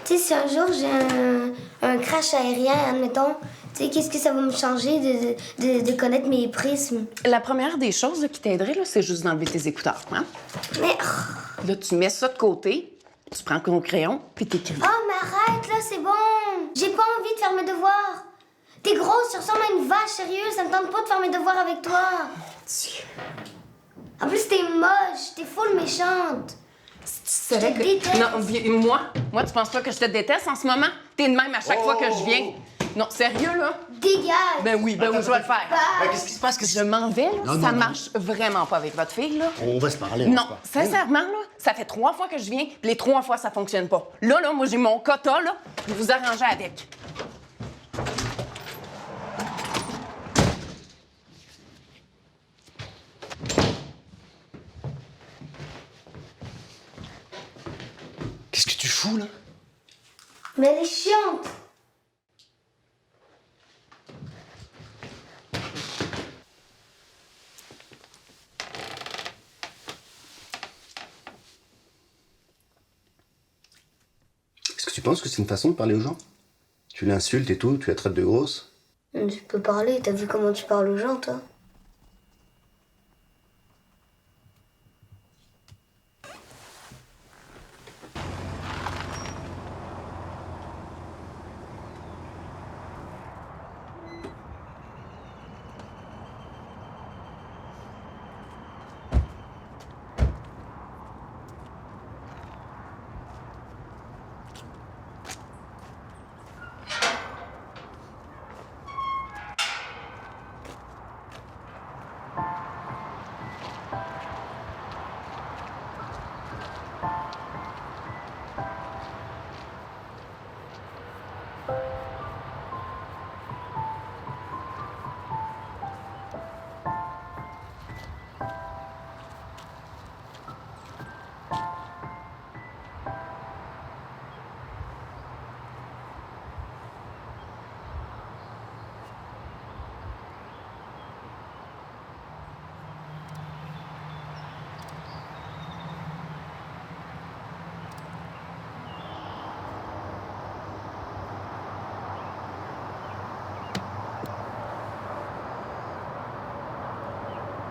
Tu sais, si un jour j'ai un crash aérien, admettons, tu sais, qu'est-ce que ça va me changer de connaître mes prismes? La première des choses là, qui t'aiderait, là, c'est juste d'enlever tes écouteurs. Hein? Mais... Là, tu mets ça de côté, tu prends ton crayon, puis t'écris. Oh, mais arrête, là, c'est bon! J'ai pas envie de faire mes devoirs! T'es grosse, tu ressembles à une vache, sérieux, ça me tente pas de faire mes devoirs avec toi! Dieu. En plus, t'es moche, t'es full méchante! Tu Je te déteste. Non, moi, tu penses pas que je te déteste en ce moment? T'es de même à chaque fois que je viens. Non, sérieux, là? Dégage! Ben oui, je vais le faire. Bye. Qu'est-ce qui se passe? Je m'en vais, là. Ça marche vraiment pas avec votre fille, là. On va se parler. Non, sincèrement, là, ça fait 3 fois que je viens, puis les 3 fois, ça fonctionne pas. Là, moi, j'ai mon quota, là, puis vous arrangez avec. Qu'est-ce que tu fous, là? Mais elle est chiante! Est-ce que tu penses que c'est une façon de parler aux gens? Tu l'insultes et tout, tu la traites de grosse? Tu peux parler, t'as vu comment tu parles aux gens, toi?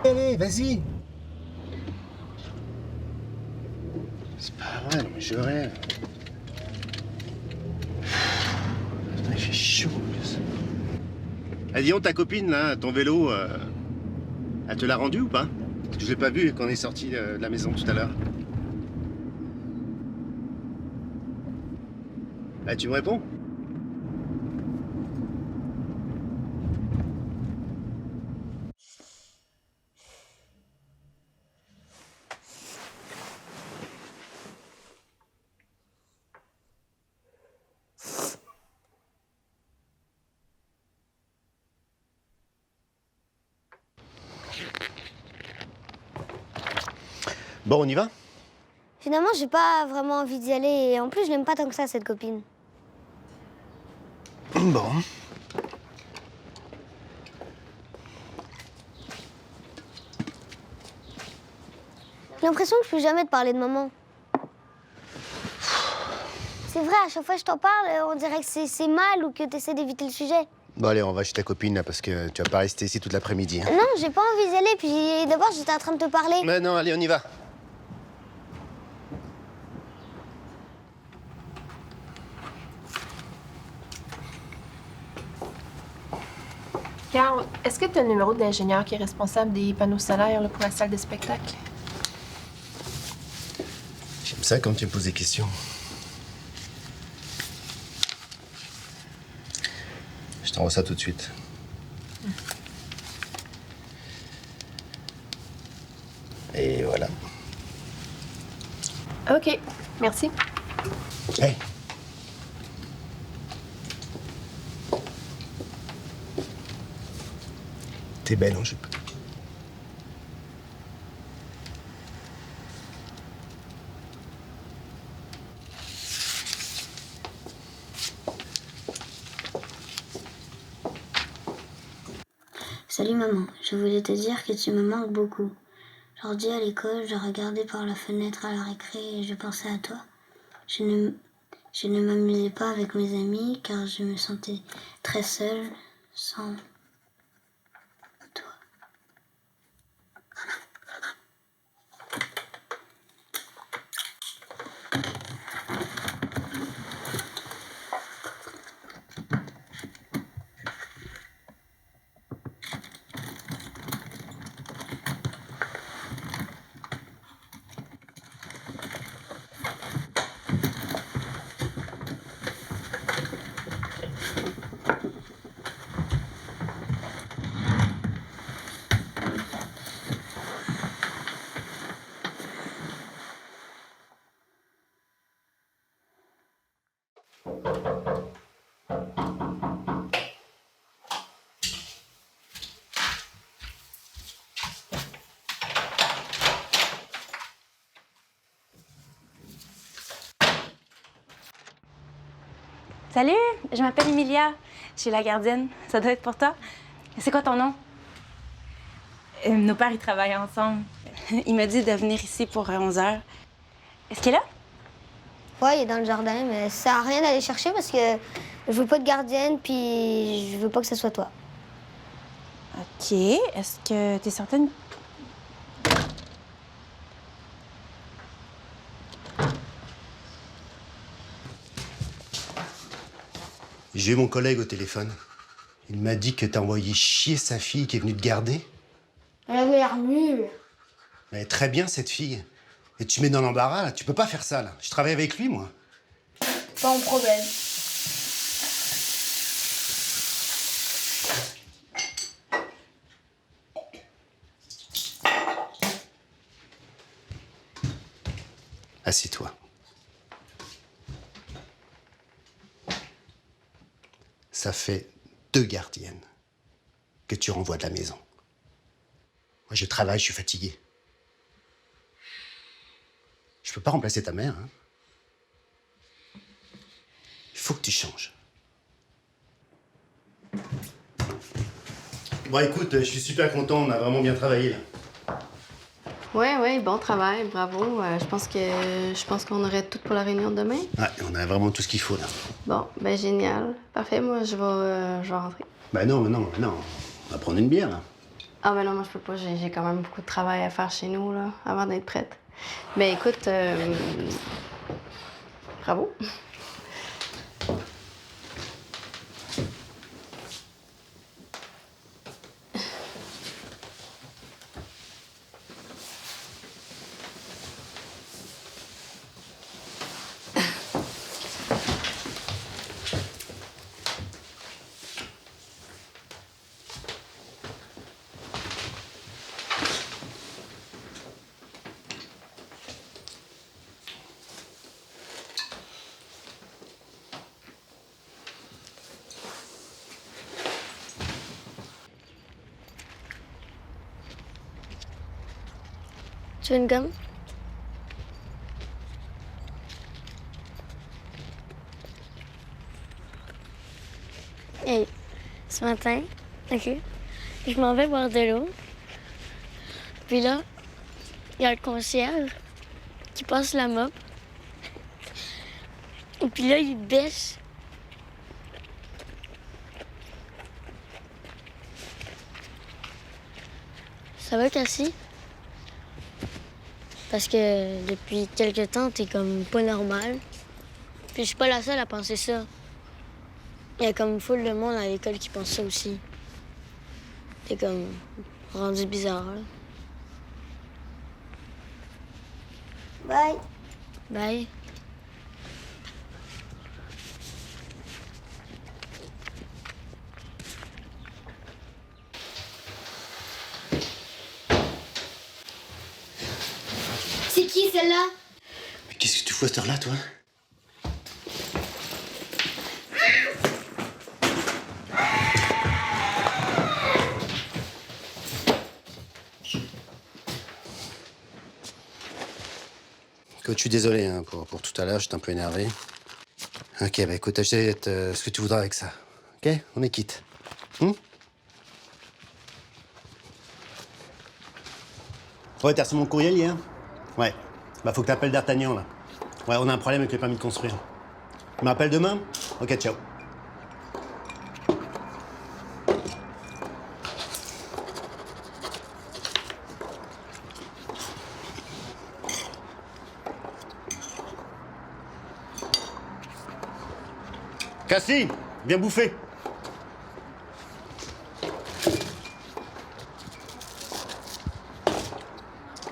Allez, vas-y! C'est pas vrai, non mais je rêve. Putain, il fait chaud en plus. Ah, dis donc, ta copine, là, ton vélo, elle te l'a rendu ou pas? Parce que je l'ai pas vu quand on est sorti de la maison tout à l'heure. Ah, tu me réponds? Bon, on y va? Finalement, j'ai pas vraiment envie d'y aller et en plus, je l'aime pas tant que ça, cette copine. Bon. J'ai l'impression que je peux jamais te parler de maman. C'est vrai, à chaque fois que je t'en parle, on dirait que c'est mal ou que t'essaies d'éviter le sujet. Bon, allez, on va chez ta copine, là, parce que tu vas pas rester ici toute l'après-midi. Hein. Non, j'ai pas envie d'y aller, puis d'abord, j'étais en train de te parler. Mais non, allez, on y va. Carl, est-ce que tu as le numéro de l'ingénieur qui est responsable des panneaux solaires là, pour la salle de spectacle? J'aime ça quand tu me poses des questions. Je t'envoie ça tout de suite. Et voilà. OK, merci. Hey! T'es belle en jupe. Salut maman, je voulais te dire que tu me manques beaucoup. Aujourd'hui à l'école, je regardais par la fenêtre à la récré et je pensais à toi. Je Je ne m'amusais pas avec mes amis car je me sentais très seule sans toi. Salut, je m'appelle Emilia. Je suis la gardienne. Ça doit être pour toi. C'est quoi ton nom? Nos pères, ils travaillent ensemble. Il m'a dit de venir ici pour 11 heures. Est-ce qu'il est là? Ouais, il est dans le jardin, mais ça sert à rien d'aller chercher parce que je veux pas de gardienne puis je veux pas que ce soit toi. OK. Est-ce que t'es certaine? J'ai eu mon collègue au téléphone. Il m'a dit que t'as envoyé chier sa fille qui est venue te garder. Elle avait l'air nulle. Elle est très bien, cette fille. Et tu mets dans l'embarras, là. Tu peux pas faire ça, là. Je travaille avec lui, moi. Pas mon problème. Assieds-toi. Ça fait 2 gardiennes que tu renvoies de la maison. Moi, je travaille, je suis fatigué. Je peux pas remplacer ta mère, hein. Il faut que tu changes. Bon, écoute, je suis super content, on a vraiment bien travaillé, là. Ouais, bon travail, bravo. Je pense qu'on aurait tout pour la réunion de demain. Ouais, on a vraiment tout ce qu'il faut, là. Bon, ben génial. Parfait, moi je vais rentrer. Bah non. On va prendre une bière, là. Ah ben non, moi je peux pas, j'ai quand même beaucoup de travail à faire chez nous, là, avant d'être prête. Ben écoute, bravo. Tu veux une gomme? Hey, ce matin, OK, je m'en vais boire de l'eau. Puis là, il y a le concierge qui passe la mop. Et puis là, il baisse. Ça va, Cassie? Parce que depuis quelque temps, t'es comme pas normal. Puis je suis pas la seule à penser ça. Il y a comme full de monde à l'école qui pense ça aussi. T'es comme rendu bizarre. Là. Bye. Bye. C'est qui celle-là? Mais qu'est-ce que tu fous à cette heure-là, toi? Écoute, je suis désolé hein, pour tout à l'heure, j'étais un peu énervé. Ok, bah écoute, achète ce que tu voudras avec ça. Ok? On est quitte. Ouais, t'as reçu mon courriel hier? Ouais. Bah faut que t'appelles D'Artagnan, là. Ouais, on a un problème avec le permis de construire. Tu m'appelles demain? Ok, ciao. Cassie, viens bouffer.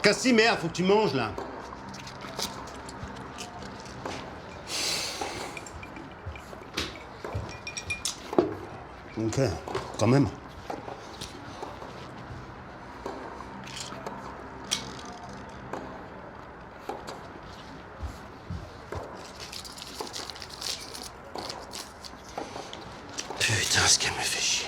Cassie, merde, faut que tu manges, là. Ok, quand même. Putain, ce qu'elle me fait chier.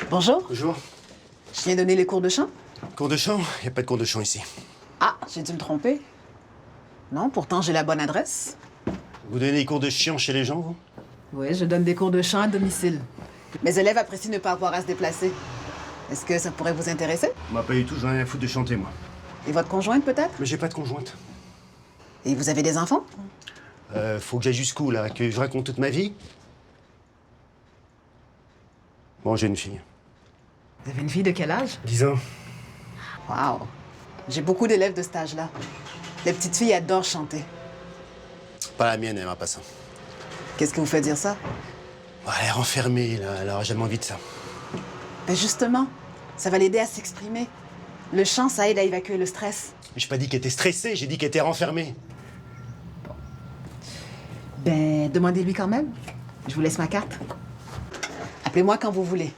Bonjour, Bonjour. je viens donner les cours de chant. Cours de chant? Y a pas de cours de chant ici. Ah, j'ai dû me tromper. Non, pourtant j'ai la bonne adresse. Vous donnez des cours de chant chez les gens, vous? Oui, je donne des cours de chant à domicile. Mes élèves apprécient ne pas avoir à se déplacer. Est-ce que ça pourrait vous intéresser? Moi, pas du tout, j'en ai rien à foutre de chanter, moi. Et votre conjointe peut-être? Mais j'ai pas de conjointe. Et vous avez des enfants? Faut que j'aille jusqu'où, là? Que je raconte toute ma vie? Bon, j'ai une fille. Vous avez une fille de quel âge? 10 ans. Waouh! J'ai beaucoup d'élèves de cet âge-là. Les petites filles adorent chanter. Pas la mienne, elle aimera pas ça. Qu'est-ce qui vous fait dire ça? Oh, elle est renfermée, là. Elle aura jamais envie de ça. Ben justement, ça va l'aider à s'exprimer. Le chant, ça aide à évacuer le stress. J'ai pas dit qu'elle était stressée, j'ai dit qu'elle était renfermée. Ben, demandez-lui quand même. Je vous laisse ma carte. Appelez-moi quand vous voulez.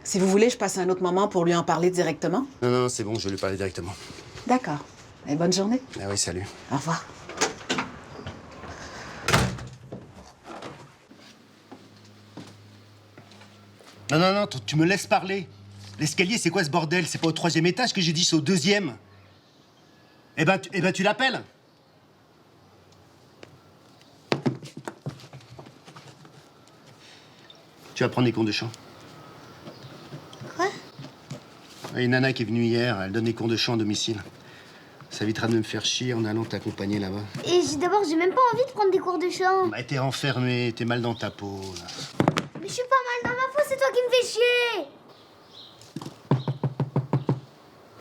Si vous voulez, je passe à un autre moment pour lui en parler directement. Non, non, c'est bon, je vais lui parler directement. D'accord. Et bonne journée. Ah oui, salut. Au revoir. Non, non, non, tu me laisses parler. L'escalier, c'est quoi ce bordel? C'est pas au 3e étage que j'ai dit, c'est au 2e. Eh ben, tu l'appelles. Tu vas prendre des cours de chant. Quoi? Il y a une nana qui est venue hier, elle donne des cours de chant à domicile. Ça évitera de me faire chier en allant t'accompagner là-bas. Et d'abord, j'ai même pas envie de prendre des cours de chant. Bah, t'es renfermé, t'es mal dans ta peau, là. Mais je suis pas mal dans ma peau, c'est toi qui me fais chier.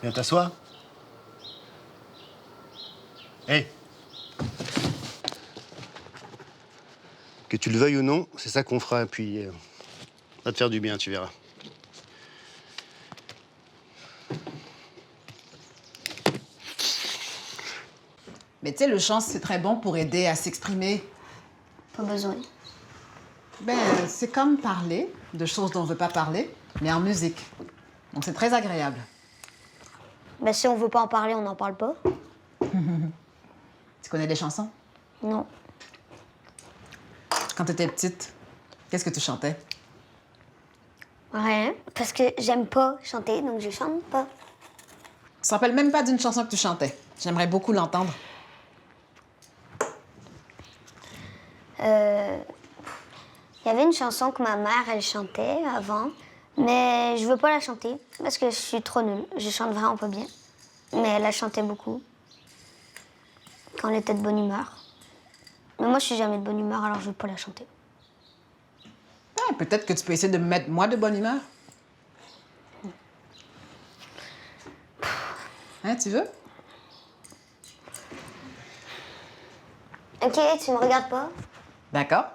Viens t'asseoir. Hé. Que tu le veuilles ou non, c'est ça qu'on fera, puis... ça va te faire du bien, tu verras. Mais tu sais, le chant, c'est très bon pour aider à s'exprimer. Pas besoin. Ben, c'est comme parler de choses dont on veut pas parler, mais en musique. Donc c'est très agréable. Bah, si on veut pas en parler, on n'en parle pas. Tu connais des chansons? Non. Quand tu étais petite, qu'est-ce que tu chantais? Rien. Parce que j'aime pas chanter, donc je chante pas. Tu te rappelles même pas d'une chanson que tu chantais. J'aimerais beaucoup l'entendre. Il y avait une chanson que ma mère, elle chantait avant, mais je veux pas la chanter parce que je suis trop nulle. Je chante vraiment pas bien. Mais elle la chantait beaucoup quand elle était de bonne humeur. Mais moi, je suis jamais de bonne humeur, alors je veux pas la chanter. Ah, peut-être que tu peux essayer de me mettre moi de bonne humeur. Hein, tu veux? Ok, tu me regardes pas? D'accord.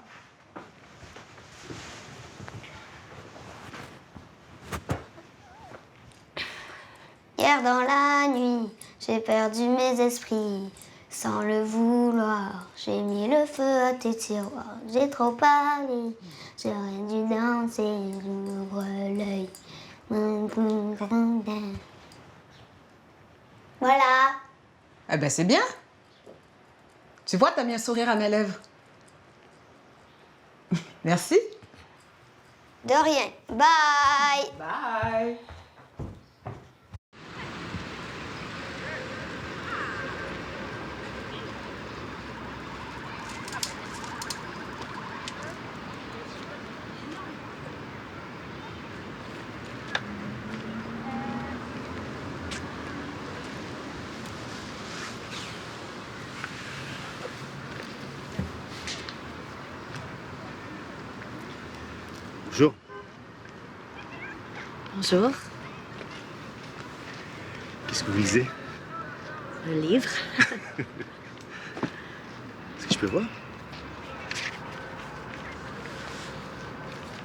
Hier dans la nuit, j'ai perdu mes esprits. Sans le vouloir, j'ai mis le feu à tes tiroirs. J'ai trop parlé, j'aurais dû danser, j'ouvre l'œil. Voilà. Eh ben, c'est bien. Tu vois, t'as mis un sourire à mes lèvres. Merci. De rien. Bye. Bye. Bonjour. Bonjour, Qu'est-ce que vous lisez? un livre. Est-ce que je peux voir?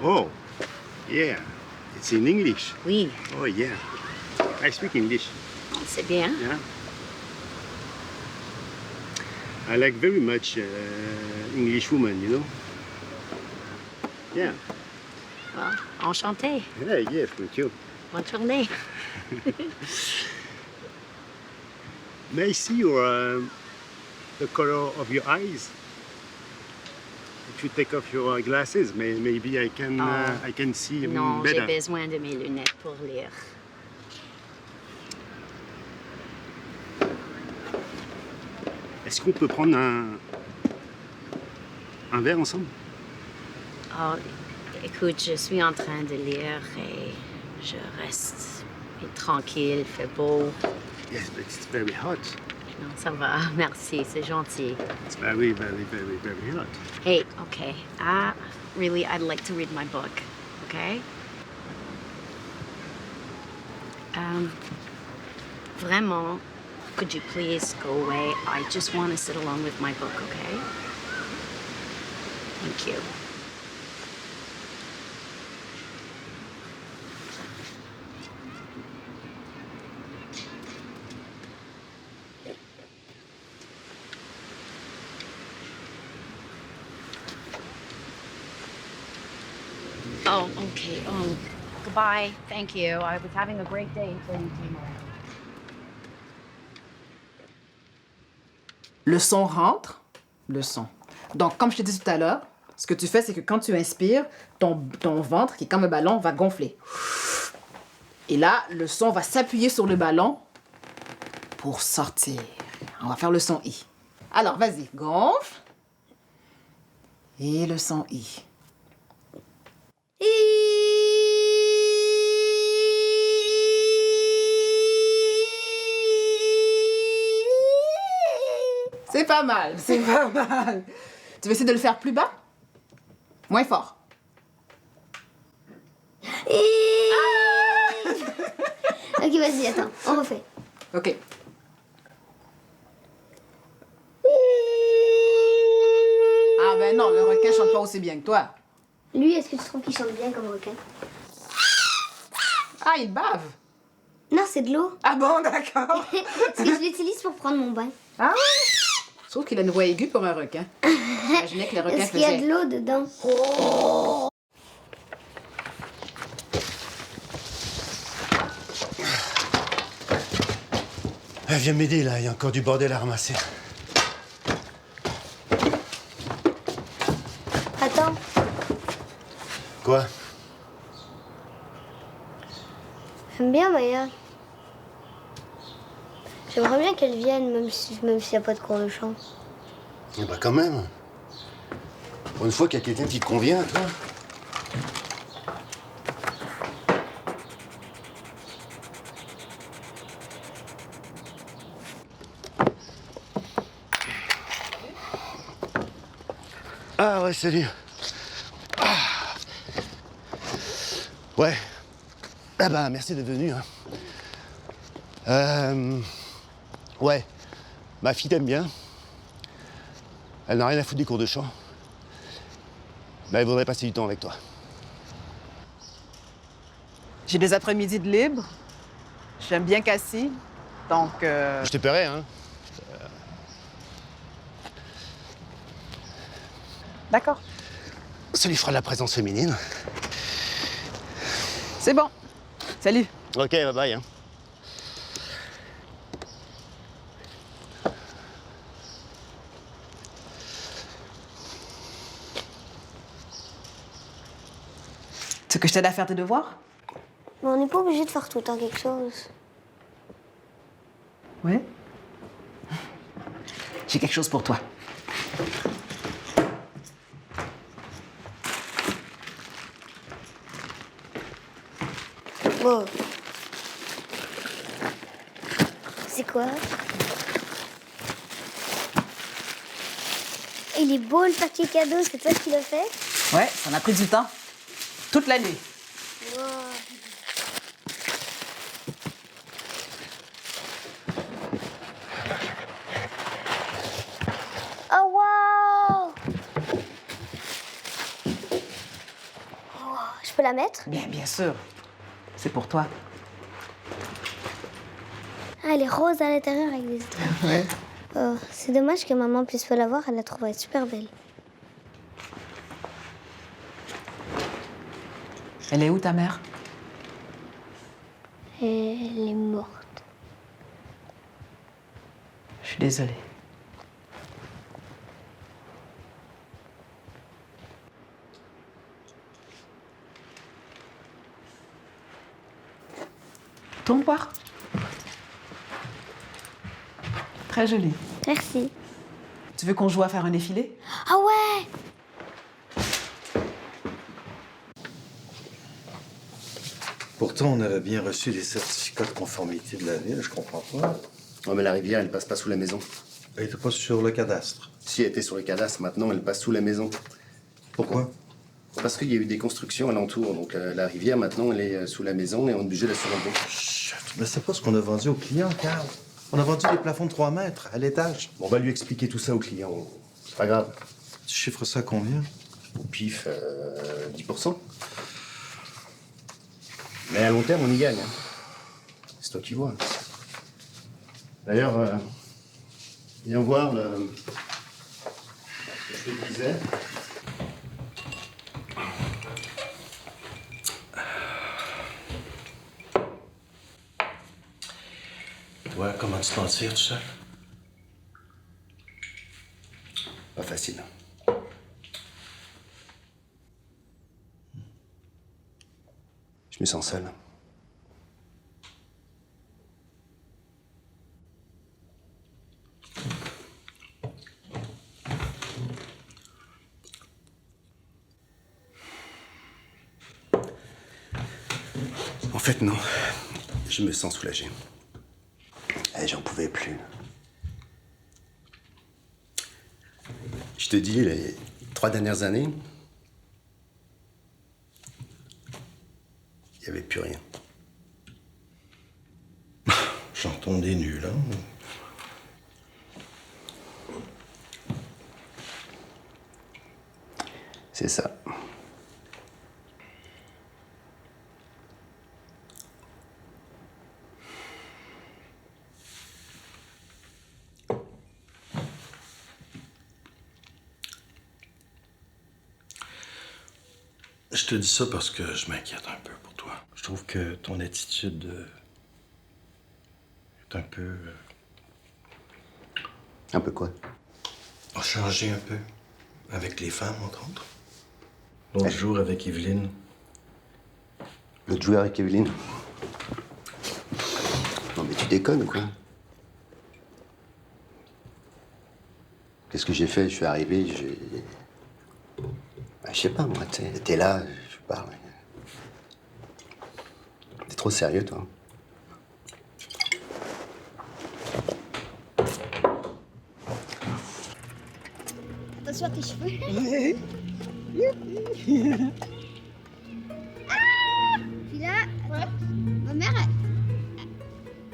Oh, yeah. It's in English. Oui, Oh, yeah. I speak English. c'est bien. Yeah. I like very much English woman, you know? Yeah. Bon, enchanté. Yeah, yeah, thank you. Bonne journée. May I see the color of your eyes? If you take off your glasses, maybe I can see Non, j'ai better. besoin de mes lunettes pour lire. Est-ce qu'on peut prendre un verre ensemble? Oh, écoute, je suis en train de lire et je reste tranquille, il fait beau. Yes, but it's very hot. Non, ça va, merci, c'est gentil. It's very, very, very, very hot. Hey, okay, I'd like to read my book, okay? Vraiment, could you please go away? I just want to sit alone with my book, okay? Thank you. Oh, okay. Goodbye. Thank you. I was having a great day until you came around. Le son rentre, le son. Donc, comme je t'ai dit tout à l'heure, ce que tu fais, c'est que quand tu inspires, ton ventre, qui est comme un ballon, va gonfler. Et là, le son va s'appuyer sur le ballon pour sortir. On va faire le son I. Alors, vas-y, gonfle. Et le son I. C'est pas mal, c'est pas mal. Tu veux essayer de le faire plus bas? Moins fort. Ok, vas-y, attends, on refait. OK. Ah ben non, le requin chante pas aussi bien que toi. Lui, est-ce que tu trouves qu'il chante bien comme requin? Ah, il bave. Non, c'est de l'eau. Ah bon, d'accord. Parce que je l'utilise pour prendre mon bain. Ah oui? Je trouve qu'il a une voix aiguë pour un requin. J'imaginais que le requin Est-ce qu'il y a faisait... de l'eau dedans? Viens m'aider là, il y a encore du bordel à ramasser. Attends, Quoi? j'aime bien Maya. J'aimerais bien qu'elle vienne, même s'il n'y a pas de cours de chant. Eh bah quand même. Pour une fois qu'il y a quelqu'un qui te convient, toi. Ah ouais, salut. Ah. Ouais. Ah bah merci d'être venu. Hein. Ouais. Ma fille t'aime bien. Elle n'a rien à foutre des cours de chant. Mais elle voudrait passer du temps avec toi. J'ai des après-midi de libre. J'aime bien Cassie. Donc, Je te paierai, hein. D'accord. Ça lui fera de la présence féminine. C'est bon. Salut. Ok, bye bye. Hein. Tu veux que je t'aide à faire tes devoirs? Mais on n'est pas obligé de faire tout le temps quelque chose. Ouais. J'ai quelque chose pour toi. Wow. C'est quoi? Il est beau le papier cadeau, c'est toi qui l'as fait? Ouais, ça m'a pris du temps. Toute la nuit. Wow. Oh wow! Oh, je peux la mettre? Bien sûr. C'est pour toi. Ah, elle est rose à l'intérieur avec des étoiles. Ouais. Oh, c'est dommage que maman puisse pas la voir, elle la trouverait super belle. Elle est où, ta mère? Elle est morte. Je suis désolée. Ton boire. Très joli. Merci. Tu veux qu'on joue à faire un défilé? Ah ouais! Pourtant, on avait bien reçu les certificats de conformité de la ville, je comprends pas. Oh, mais la rivière, elle passe pas sous la maison. Elle était pas sur le cadastre. Si elle était sur le cadastre, maintenant, elle passe sous la maison. Pourquoi? Parce qu'il y a eu des constructions alentour. Donc, la rivière, maintenant, elle est sous la maison et on est obligé de la surmonter. Chut, mais c'est pas ce qu'on a vendu aux clients, Carl. On a vendu des plafonds de 3 mètres à l'étage. On va lui expliquer tout ça au client. C'est pas grave. Tu chiffres ça à combien? Au pif, 10%. Mais à long terme, on y gagne. Hein. C'est toi qui vois. D'ailleurs, viens voir ce que je te disais. Ouais, comment tu t'en tires, tout seul? Pas facile. Je me sens seul. En fait, non. Je me sens soulagé. Et j'en pouvais plus. Je te dis, les 3 dernières années, il n'y avait plus rien. J'entends des nuls, hein? C'est ça. Je te dis ça parce que je m'inquiète un peu pour toi. Je trouve que ton attitude est un peu... Un peu quoi? a changé un peu. Avec les femmes, entre autres. L'autre jour, avec Evelyne. L'autre joueur avec Evelyne? Non mais tu déconnes ou quoi? Qu'est-ce que j'ai fait? Je suis arrivé, j'ai... Bah, je sais pas moi, t'es là, je parle. T'es trop sérieux toi. Attention à tes cheveux. Puis là, ma mère,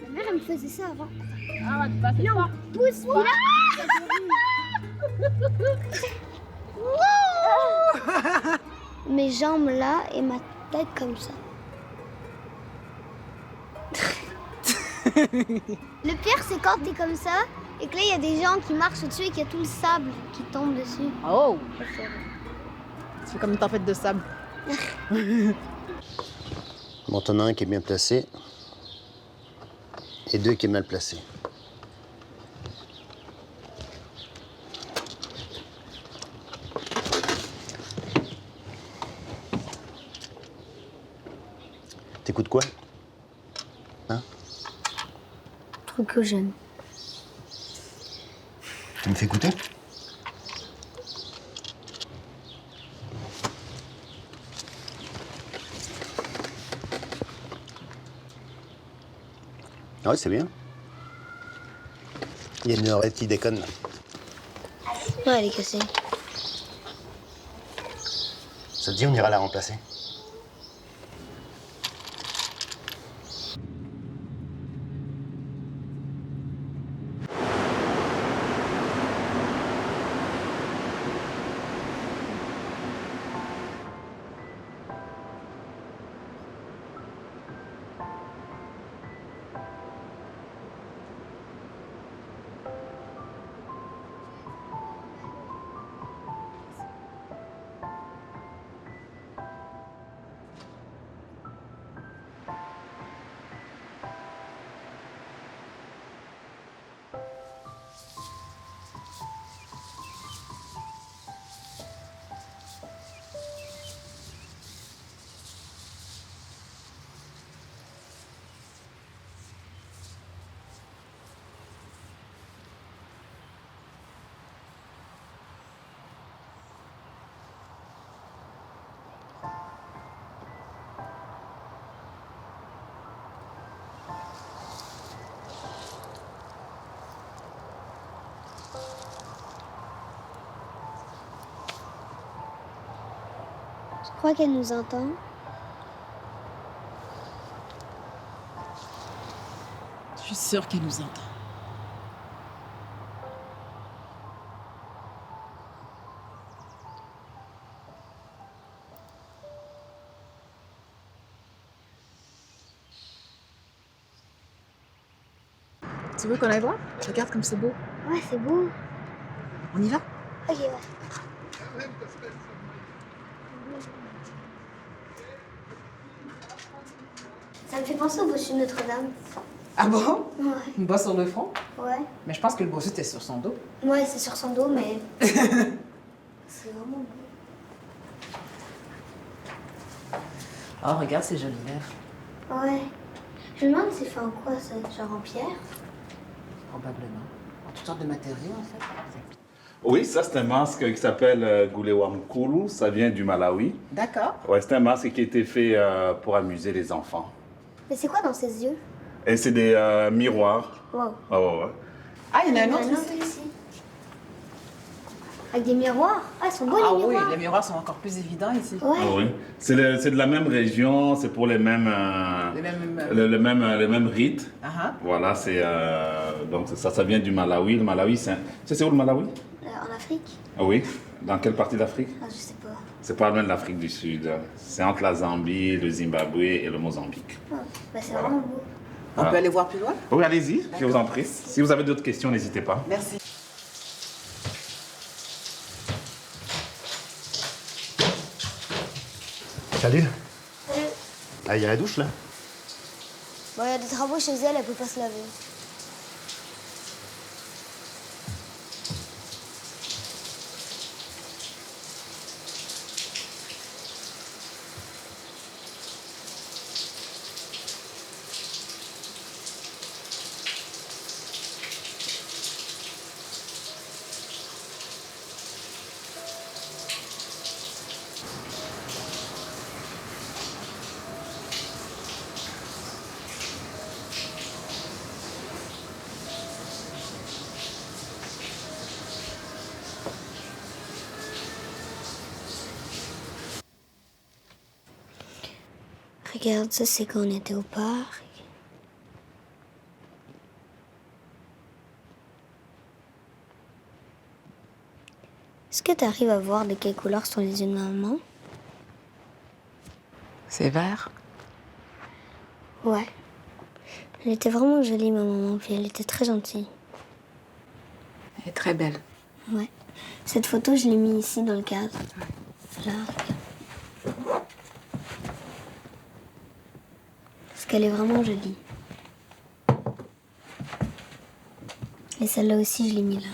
elle me faisait ça avant. Ah, tu vas faire ça. Pousse, puis là. Mes jambes là et ma tête comme ça. Le pire, c'est quand t'es comme ça et que là, il y a des gens qui marchent au-dessus et qu'il y a tout le sable qui tombe dessus. Oh! Tu fais comme une tempête de sable. Bon, t'en as un qui est bien placé et deux qui est mal placé. T'écoutes quoi? Hein? Truc que j'aime. Tu me fais écouter? Ouais, c'est bien. Il y a une oreille qui déconne. Là. Ouais, elle est cassée. Ça te dit, on ira la remplacer. Je crois qu'elle nous entend. Je suis sûre qu'elle nous entend. Tu veux qu'on aille voir? Regarde comme c'est beau. Ouais, c'est beau. On y va? Ok, ouais. Ça me fait penser au bossu de Notre-Dame. Ah bon? Ouais. Une bosse sur le front? Ouais. Mais je pense que le bossu était sur son dos. Ouais, c'est sur son dos, mais. C'est vraiment beau. Oh, regarde ces jolies lèvres. Ouais. Je me demande c'est fait en quoi, ça? Genre en pierre? Probablement. En toutes sortes de matériaux, en fait. Oui, ça c'est un masque qui s'appelle Gulewamkulu, ça vient du Malawi. D'accord. Ouais, c'est un masque qui a été fait pour amuser les enfants. Mais c'est quoi dans ses yeux? Et c'est des miroirs. Wow. Ouais, ouais, ouais. Ah, il y en a un autre ici. ici. Avec des miroirs? Ah, ils sont beaux Ah les oui, miroirs. les miroirs sont encore plus évidents ici. Ouais. Ah oui. C'est de la même région, c'est pour les mêmes, le même rite. Ah Voilà, c'est donc ça vient du Malawi. Le Malawi, c'est où le Malawi? En Afrique? Ah oui. Dans quelle partie d'Afrique? Ah, je sais pas. C'est pas loin de l'Afrique du Sud. C'est entre la Zambie, le Zimbabwe et le Mozambique. Ah, bah, c'est vraiment beau. On peut aller voir plus loin? Oui, allez-y, je vous en prie. Si vous avez d'autres questions, n'hésitez pas. Merci. Salut. Salut. Ah, il y a la douche, là? Bon, il y a des travaux chez elle, elle peut pas se laver. Regarde, ça c'est quand on était au parc. Est-ce que tu arrives à voir de quelle couleur sont les yeux de maman? C'est vert. Ouais. Elle était vraiment jolie, ma maman, puis elle était très gentille. Elle est très belle. Ouais. Cette photo, je l'ai mise ici dans le cadre. Là, regarde. Parce qu'elle est vraiment jolie. Et celle-là aussi, je l'ai mis là.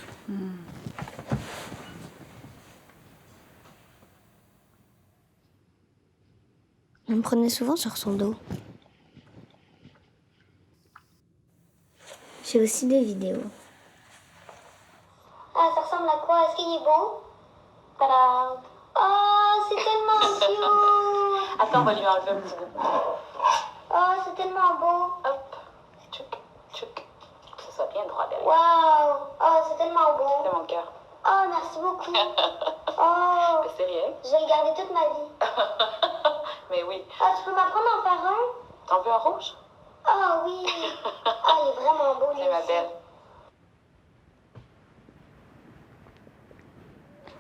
Elle me prenait souvent sur son dos. J'ai aussi des vidéos. Ah, ça ressemble à quoi? Est-ce qu'il est beau? Tadam! Oh, c'est tellement cute! Attends, on va lui enlever un petit bout. Oh, c'est tellement beau! Hop. Tchouk, tchouk. Que ça soit bien droit derrière. Waouh! Oh, c'est tellement beau! C'est mon cœur. Oh, merci beaucoup! Oh! Mais c'est rien. Je vais le garder toute ma vie. Mais oui. Ah, tu peux m'apprendre à en faire un? T'en veux un rouge? Ah oui! Ah, il est vraiment beau, lui C'est ma aussi. belle.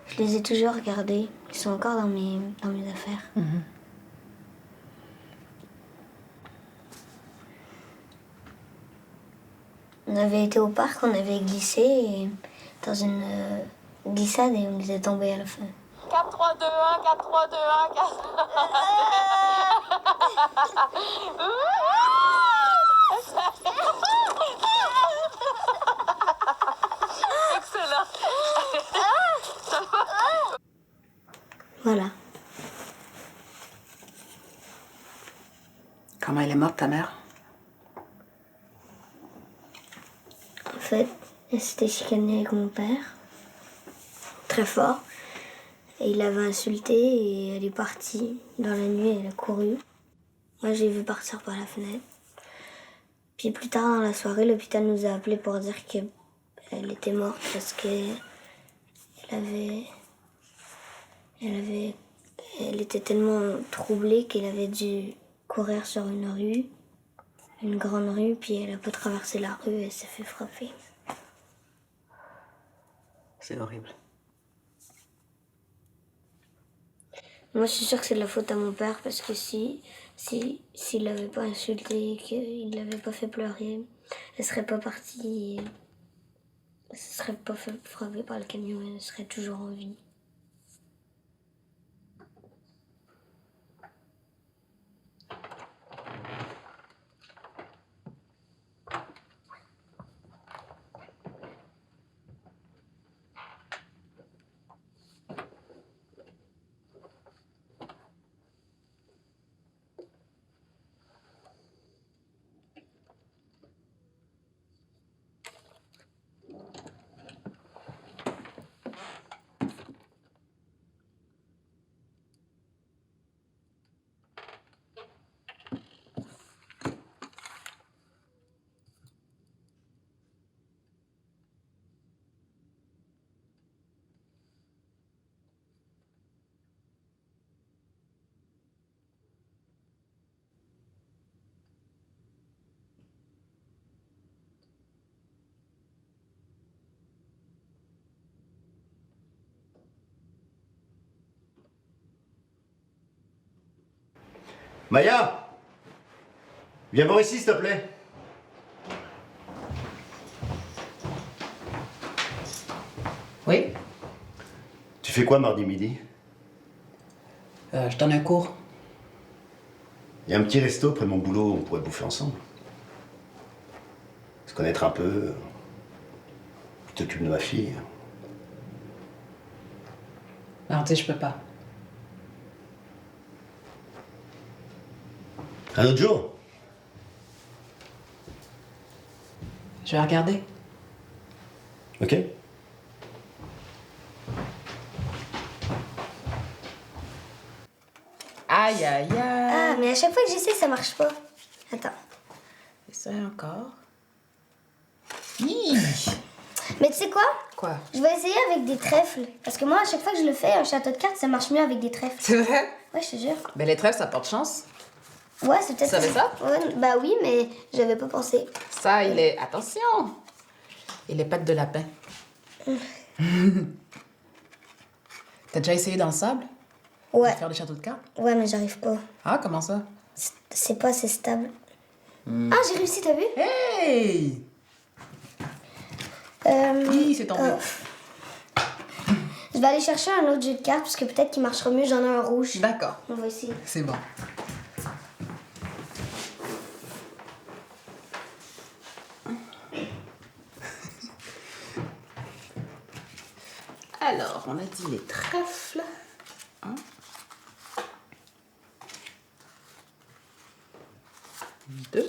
Je les ai toujours regardés. Ils sont encore dans mes affaires. On avait été au parc, on avait glissé dans une glissade et on était tombés à la fin. 4, 3, 2, 1, 4, 3, 2, 1, 4. Excellent. Voilà. Comment elle est morte, ta mère? En fait, elle s'était chicanée avec mon père. Très fort. Et il l'avait insultée et elle est partie. Dans la nuit, elle a couru. Moi, j'ai vu partir par la fenêtre. Puis plus tard dans la soirée, l'hôpital nous a appelés pour dire qu'elle était morte parce qu'elle elle était tellement troublée qu'elle avait dû courir sur une grande rue, puis elle a pas traversé la rue et elle s'est fait frapper. C'est horrible. Moi, je suis sûre que c'est de la faute à mon père parce que s'il l'avait pas insultée, qu'il l'avait pas fait pleurer, elle serait pas partie. Elle se serait pas fait frapper par le camion, elle serait toujours en vie. Maya! Viens voir ici, s'il te plaît. Oui? Tu fais quoi mardi midi? Je donne un cours. Il y a un petit resto près de mon boulot, on pourrait bouffer ensemble. Se connaître un peu. Tu t'occupes de ma fille. Mardi, je peux pas. Un autre jour? Je vais regarder. Ok. Aïe, aïe, aïe. Ah, mais à chaque fois que j'essaie, ça marche pas. Attends. Essaye encore. Mais tu sais quoi? Quoi? Je vais essayer avec des trèfles. Parce que moi, à chaque fois que je le fais, un château de cartes, ça marche mieux avec des trèfles. C'est vrai? Ouais, je te jure. Ben, les trèfles, ça porte chance. Ouais, c'est peut-être... Tu savais ça? Ouais, bah oui, mais j'avais pas pensé. Ça, il est... Attention! Il est pattes de lapin. T'as déjà essayé dans le sable? Ouais. De faire des châteaux de cartes? Ouais, mais j'arrive pas. Ah, comment ça? C'est pas assez stable. Ah, j'ai réussi, t'as vu? Hey! Oui, c'est tombé. Je vais aller chercher un autre jeu de cartes parce que peut-être qu'il marchera mieux. J'en ai un rouge. D'accord. On va essayer. C'est bon. Alors, on a dit les trèfles. Hein? Deux.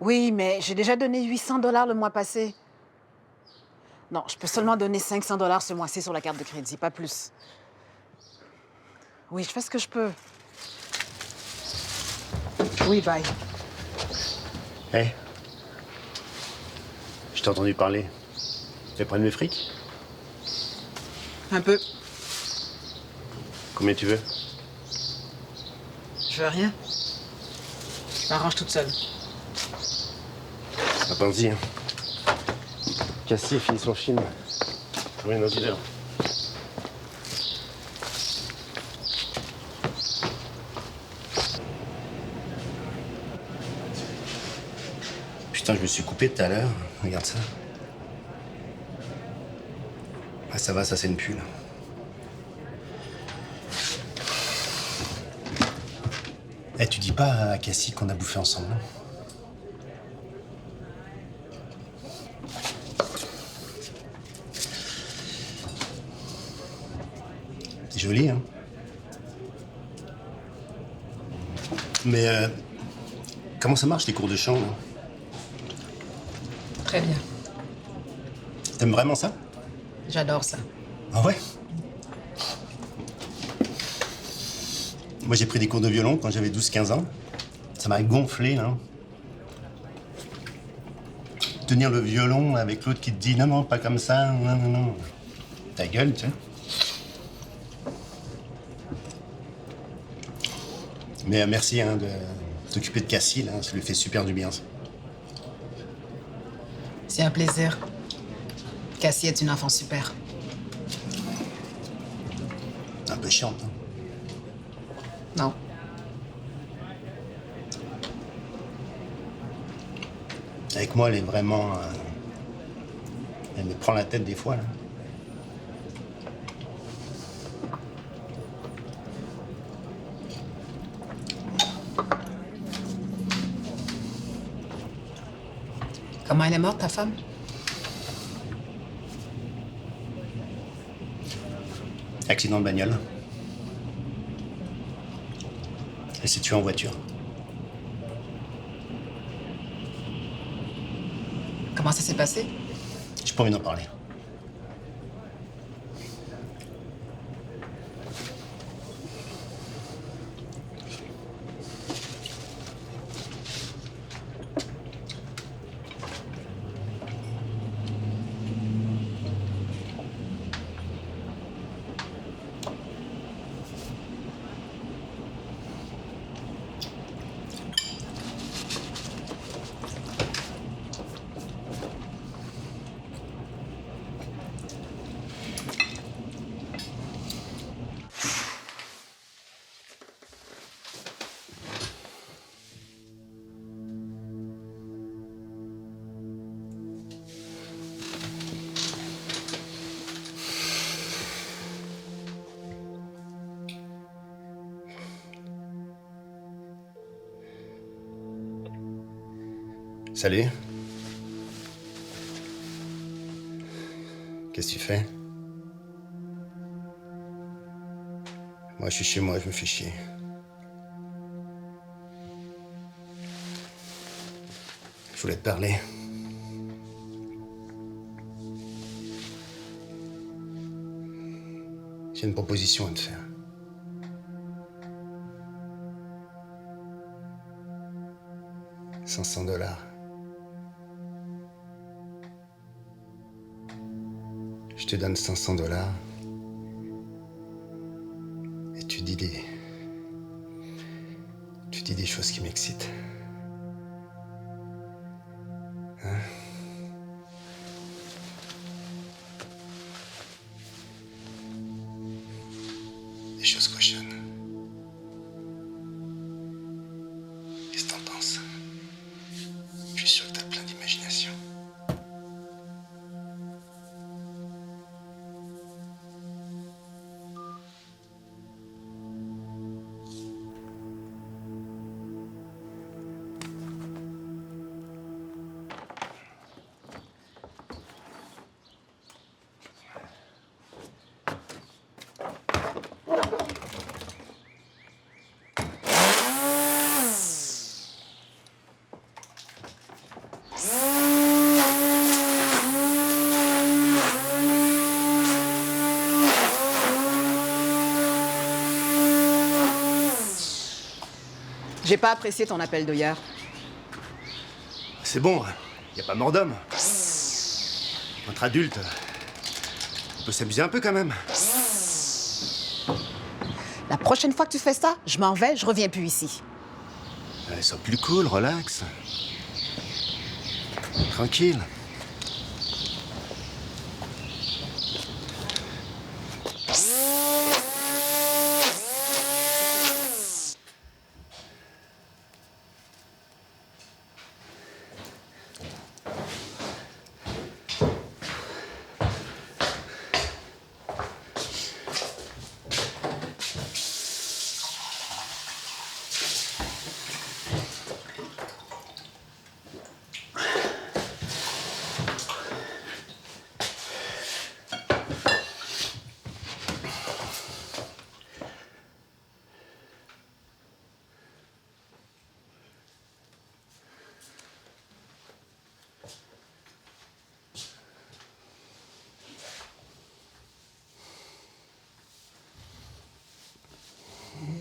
Oui, mais j'ai déjà donné 800 $ le mois passé. Non, je peux seulement donner 500 $ ce mois-ci sur la carte de crédit, pas plus. Oui, je fais ce que je peux. Oui, bye. Hé. Je t'ai entendu parler. Tu veux prendre mes fric? Un peu. Combien tu veux? Je veux rien. Je m'arrange toute seule. Pense-y, hein. Cassier finit son film. Oui, dans 10 heures. Putain, je me suis coupé tout à l'heure. Regarde ça. Ah, ça va, ça c'est une pull. Eh, tu dis pas à Cassie qu'on a bouffé ensemble, non? Joli, hein? Mais comment ça marche les cours de chant, là? Très bien. T'aimes vraiment ça? J'adore ça. Ah ouais? Moi j'ai pris des cours de violon quand j'avais 12-15 ans. Ça m'a gonflé, là. Tenir le violon avec l'autre qui te dit non, non, pas comme ça, non, non, non. Ta gueule, tu sais. Mais merci hein, de t'occuper de Cassie, là. Ça lui fait super du bien, ça. C'est un plaisir. Cassie est une enfant super. Un peu chiante, hein? Non. Avec moi, elle est vraiment... elle me prend la tête des fois, là. Comment elle est morte, ta femme? Accident de bagnole. Elle s'est tuée en voiture. Comment ça s'est passé? J'ai pas envie d'en parler. Salut. Qu'est-ce que tu fais? Moi, je suis chez moi, je me fais chier. Je voulais te parler. J'ai une proposition à te faire. $500. Je te donne $500 et tu dis des choses qui m'excitent. Hein? Des choses cochonnes. Qu'est-ce que t'en penses? Je suis sûr que t'as plein d'imagination. J'ai pas apprécié ton appel de hier. C'est bon, y a pas mort d'homme. Entre adultes, on peut s'amuser un peu quand même. La prochaine fois que tu fais ça, je m'en vais, je reviens plus ici. Allez, sois plus cool, relax. Tranquille.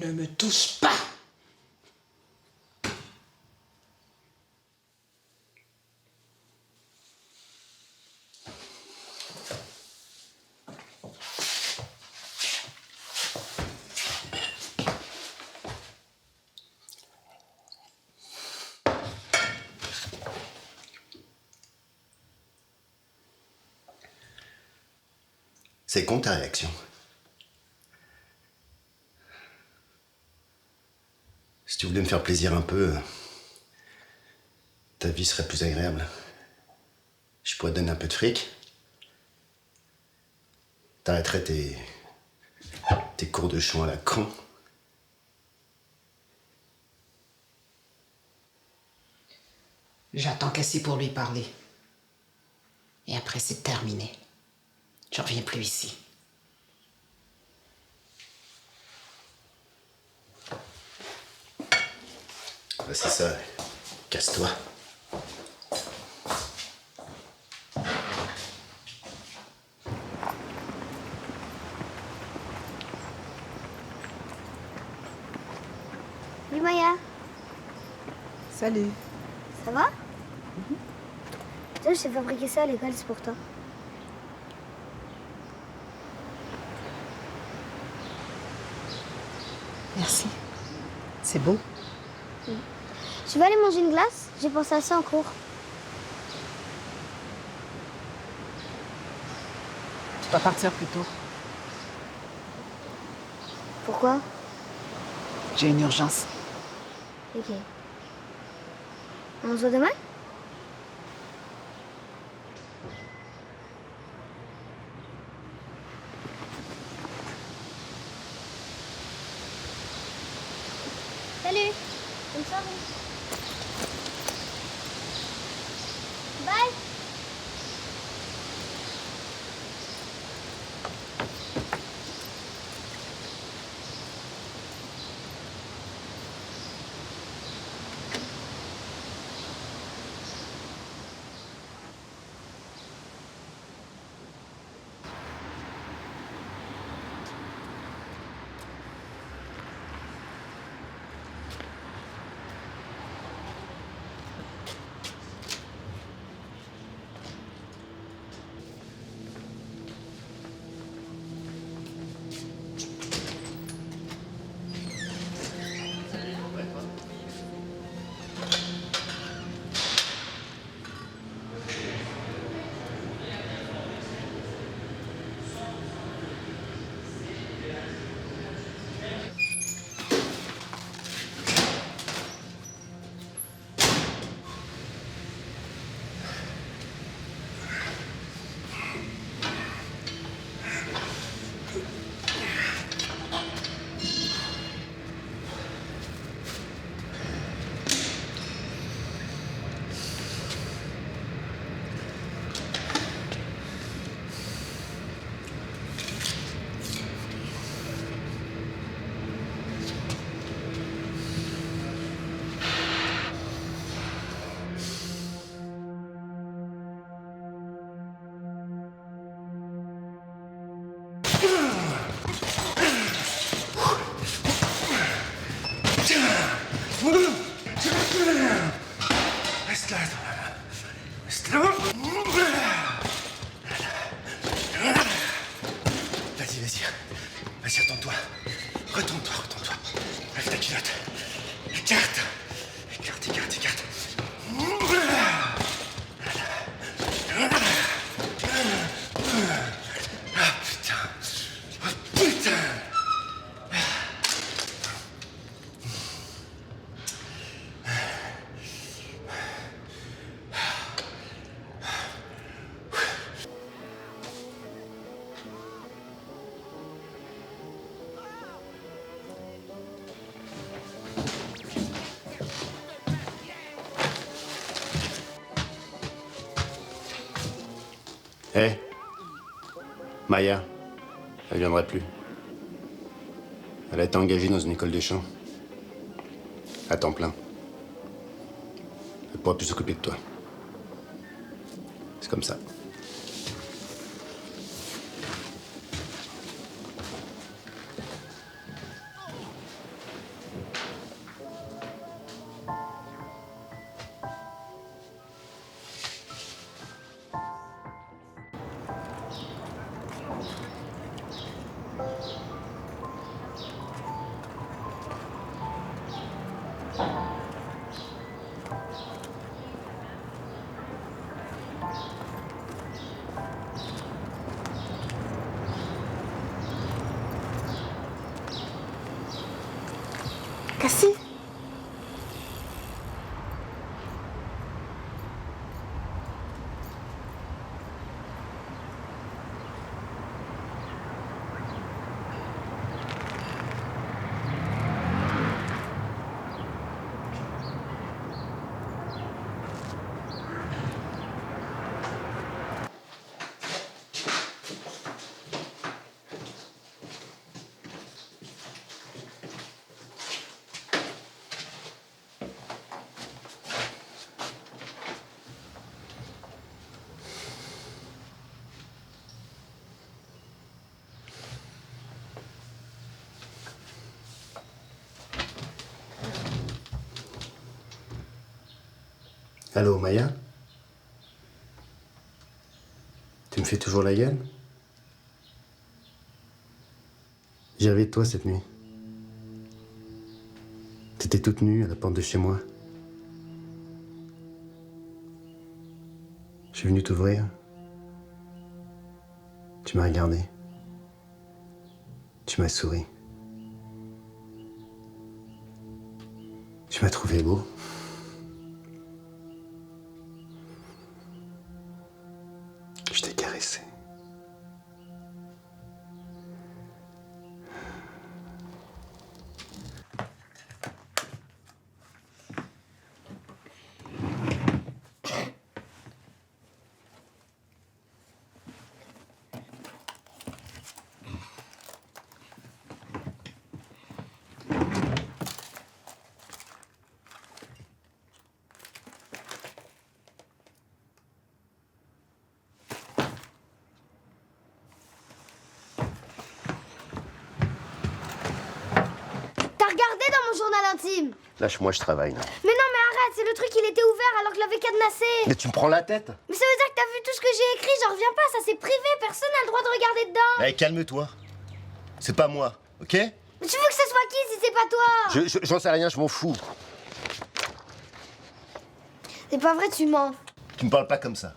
Ne me touche pas! C'est con ta réaction. Si tu voulais me faire plaisir un peu, ta vie serait plus agréable. Je pourrais te donner un peu de fric. T'arrêterais tes cours de chant à la con. J'attends Cassie pour lui parler. Et après, c'est terminé. Je reviens plus ici. Bah, c'est ça. Casse-toi. Salut Maya, Salut. ça va? Tiens, je t'ai fabriqué ça à l'école, c'est pour toi. Merci. C'est beau. Tu vas aller manger une glace? J'ai pensé à ça en cours. Tu vas partir plus tôt. Pourquoi? J'ai une urgence. Ok. On se voit demain? Salut! Bonne soirée! Bye! Reste là. Reste là. Vas-y. Vas-y, attends-toi. Retourne-toi. Lève ta culotte. Écarte. Ah, putain. Oh, putain. Hé, Maya, elle viendra plus. Elle a été engagée dans une école de chant. À temps plein. Elle pourra plus s'occuper de toi. C'est comme ça. Cassie? Allô, Maya? Tu me fais toujours la gueule? J'ai rêvé de toi cette nuit. T'étais toute nue à la porte de chez moi. Je suis venu t'ouvrir. Tu m'as regardé. Tu m'as souri. Tu m'as trouvé beau. Je t'ai caressé. Regardez dans mon journal intime. Lâche-moi, je travaille. Là. Mais non, mais arrête, c'est le truc, il était ouvert alors que je l'avais cadenassé. Mais tu me prends la tête? Mais ça veut dire que t'as vu tout ce que j'ai écrit, j'en reviens pas, ça c'est privé, personne n'a le droit de regarder dedans. Allez, calme-toi. C'est pas moi, ok? Mais tu veux que ce soit qui si c'est pas toi? J'en sais rien, je m'en fous. C'est pas vrai, tu mens. Tu me parles pas comme ça.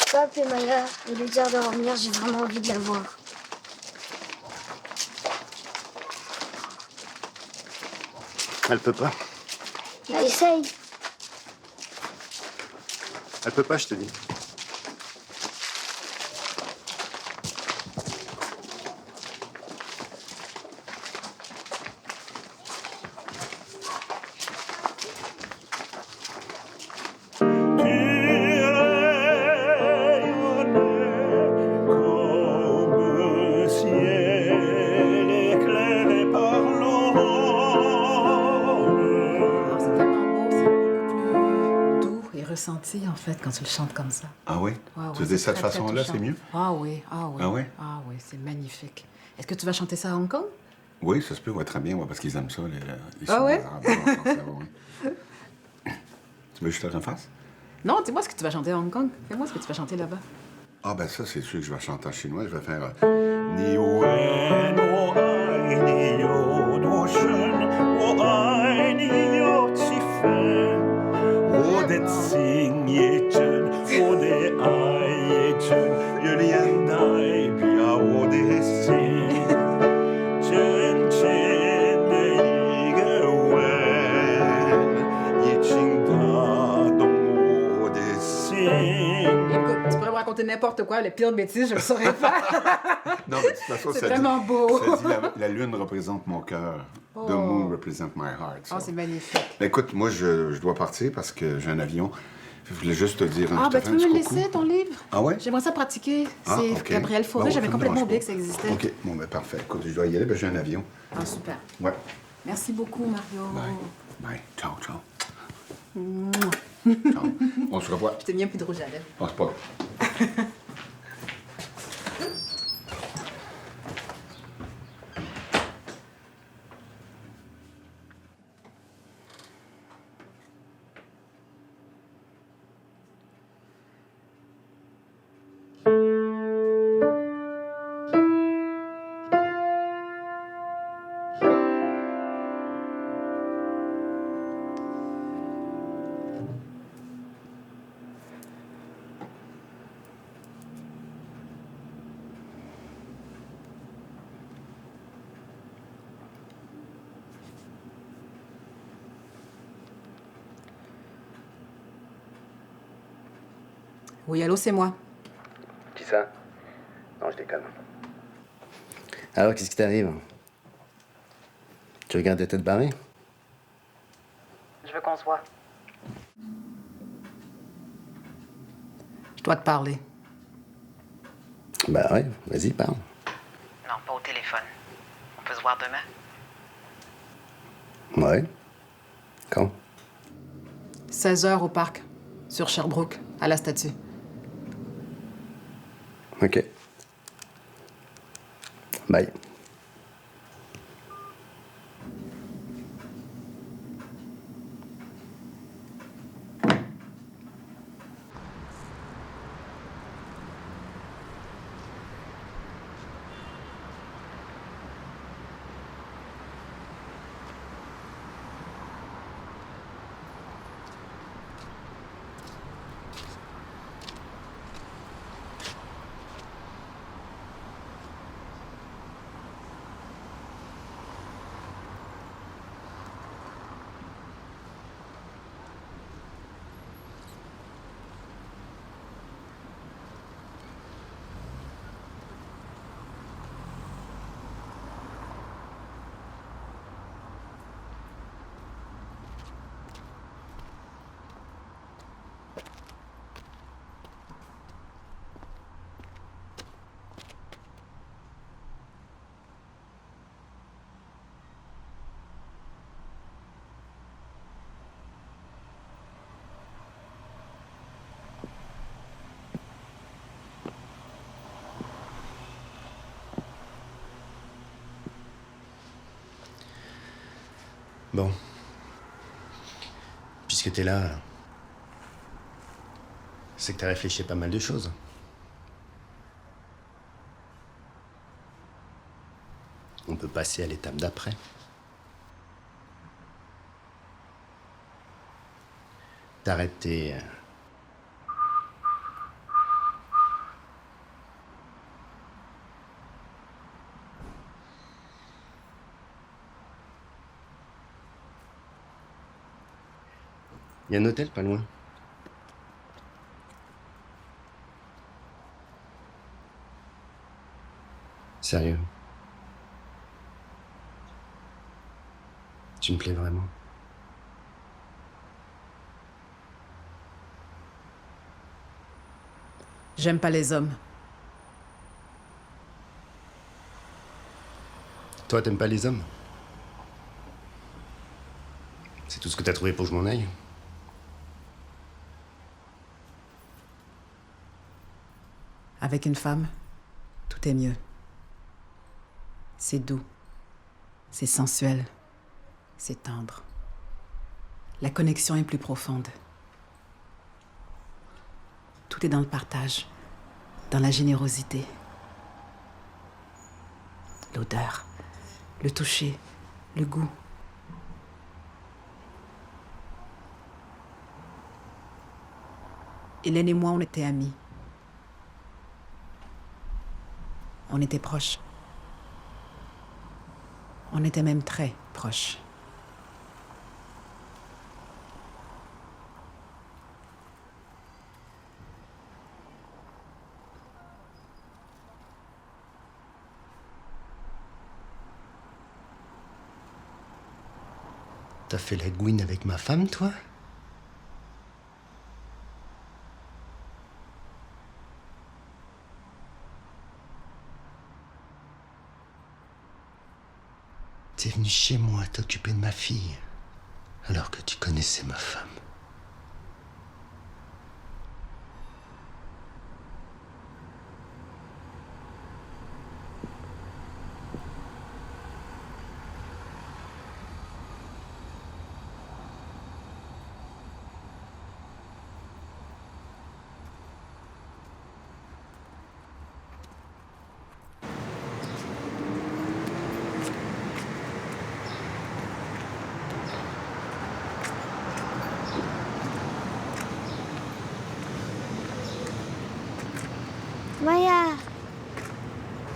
Je peux appeler Maya et lui dire de revenir, j'ai vraiment envie de la voir. Elle peut pas. Bah, essaye. Elle peut pas, je te dis. Ressenti en fait quand tu le chantes comme ça. Ah oui? Ouais, tu dis de cette façon-là, c'est mieux? Ah oui, ah oui. Ah oui? Ah oui, c'est magnifique. Est-ce que tu vas chanter ça à Hong Kong? Oui, ça se peut, ouais, très bien, ouais, parce qu'ils aiment ça, les Ah ouais? Arabes, en français, ouais. Tu veux que je te le refasse? Non, dis-moi ce que tu vas chanter à Hong Kong. Fais-moi ce que tu vas chanter là-bas. Ah ben ça, c'est sûr que je vais chanter en chinois. Je vais faire... Ni wen wo ai ni yo duo shen, wo ai ni yo qi fen, wo de tsing ye chen, wo de ai ye chen, ye lian dai bia wo de xin, chen chen de yi ge wen, ye qing da dong wo de xin. Écoute, tu pourrais me raconter n'importe quoi, le pire de bêtises, je le saurais pas. Non, mais de toute façon, c'est ça vraiment dit, beau. Ça dit la lune représente mon cœur. Oh. The moon represents my heart. Oh, c'est magnifique. Écoute, moi, je dois partir parce que j'ai un avion. Je voulais juste te dire Ah, ben tu peux me petit laisser ton livre? Ah ouais? J'aimerais ça pratiquer. Ah, C'est ok. Gabriel Fauré, Bon, j'avais ça me complètement dérange oublié pas. que ça existait. OK, bon, ben parfait. Écoute, je dois y aller, ben j'ai un avion. Ah, super. Ouais. Merci beaucoup, Mario. Bye. Bye. Ciao, ciao. Mouah. Ciao. On se revoit. Je t'ai mis un peu de rouge à lèvres. Oh, c'est pas grave. Oui, allô, c'est moi. Qui ça? Non, je déconne. Alors, qu'est-ce qui t'arrive? Tu regardes ta tête barrée? Je veux qu'on se voit. Je dois te parler. Bah ouais, vas-y, parle. Non, pas au téléphone. On peut se voir demain? Ouais. Quand? 16h au parc, sur Sherbrooke, à la statue. Ok. Bye. Bon. Puisque t'es là, c'est que t'as réfléchi à pas mal de choses. On peut passer à l'étape d'après. T'arrêtes tes... Il y a un hôtel pas loin. Sérieux. Tu me plais vraiment. J'aime pas les hommes. Toi, t'aimes pas les hommes? C'est tout ce que t'as trouvé pour que je m'en aille? Avec une femme, tout est mieux. C'est doux. C'est sensuel. C'est tendre. La connexion est plus profonde. Tout est dans le partage, dans la générosité. L'odeur, le toucher, le goût. Hélène et moi, on était amis. On était proches. On était même très proches. T'as fait la gouine avec ma femme, toi? T'es venu chez moi t'occuper de ma fille, alors que tu connaissais ma femme. Maya!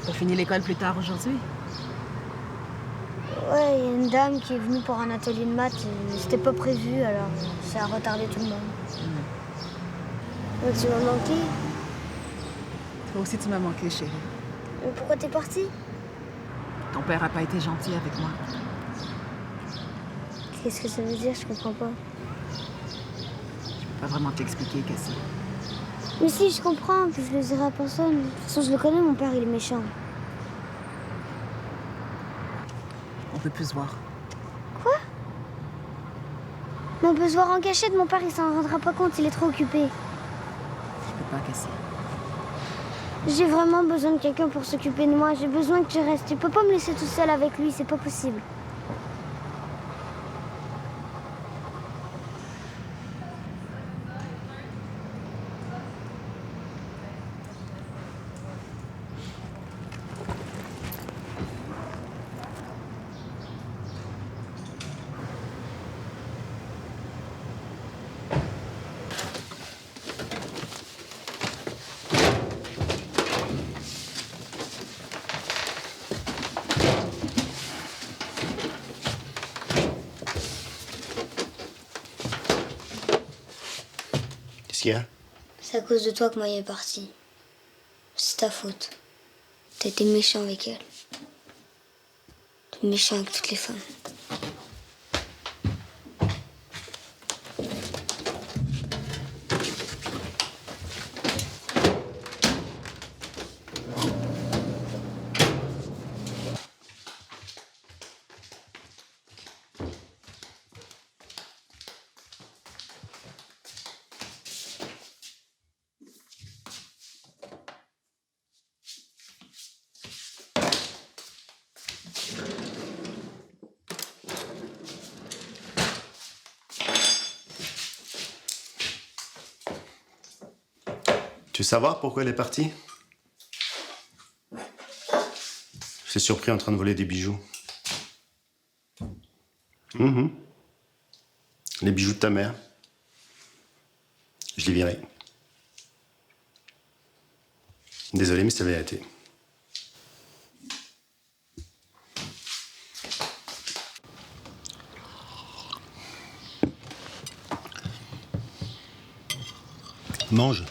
T'as fini l'école plus tard aujourd'hui? Ouais, il y a une dame qui est venue pour un atelier de maths. C'était pas prévu, alors ça a retardé tout le monde. Donc tu m'as manqué? Toi aussi, tu m'as manqué, chérie. Mais pourquoi t'es parti? Ton père a pas été gentil avec moi. Qu'est-ce que ça veut dire? Je comprends pas. Je peux pas vraiment t'expliquer, Cassie. Mais si, je comprends, puis je le dirai à personne. De toute façon, je le connais, mon père, il est méchant. On peut plus se voir. Quoi? Mais on peut se voir en cachette, mon père, il s'en rendra pas compte, il est trop occupé. Je peux pas, Cassie. J'ai vraiment besoin de quelqu'un pour s'occuper de moi. J'ai besoin que tu restes. Tu peux pas me laisser tout seul avec lui, c'est pas possible. Qu'est-ce qu'il y a? C'est à cause de toi que Maya est partie. C'est ta faute. T'as été méchant avec elle. T'es méchant avec toutes les femmes. Tu veux savoir pourquoi elle est partie? Je l'ai surpris en train de voler des bijoux. Les bijoux de ta mère. Je l'ai viré. Désolé, mais c'est la vérité. Mange.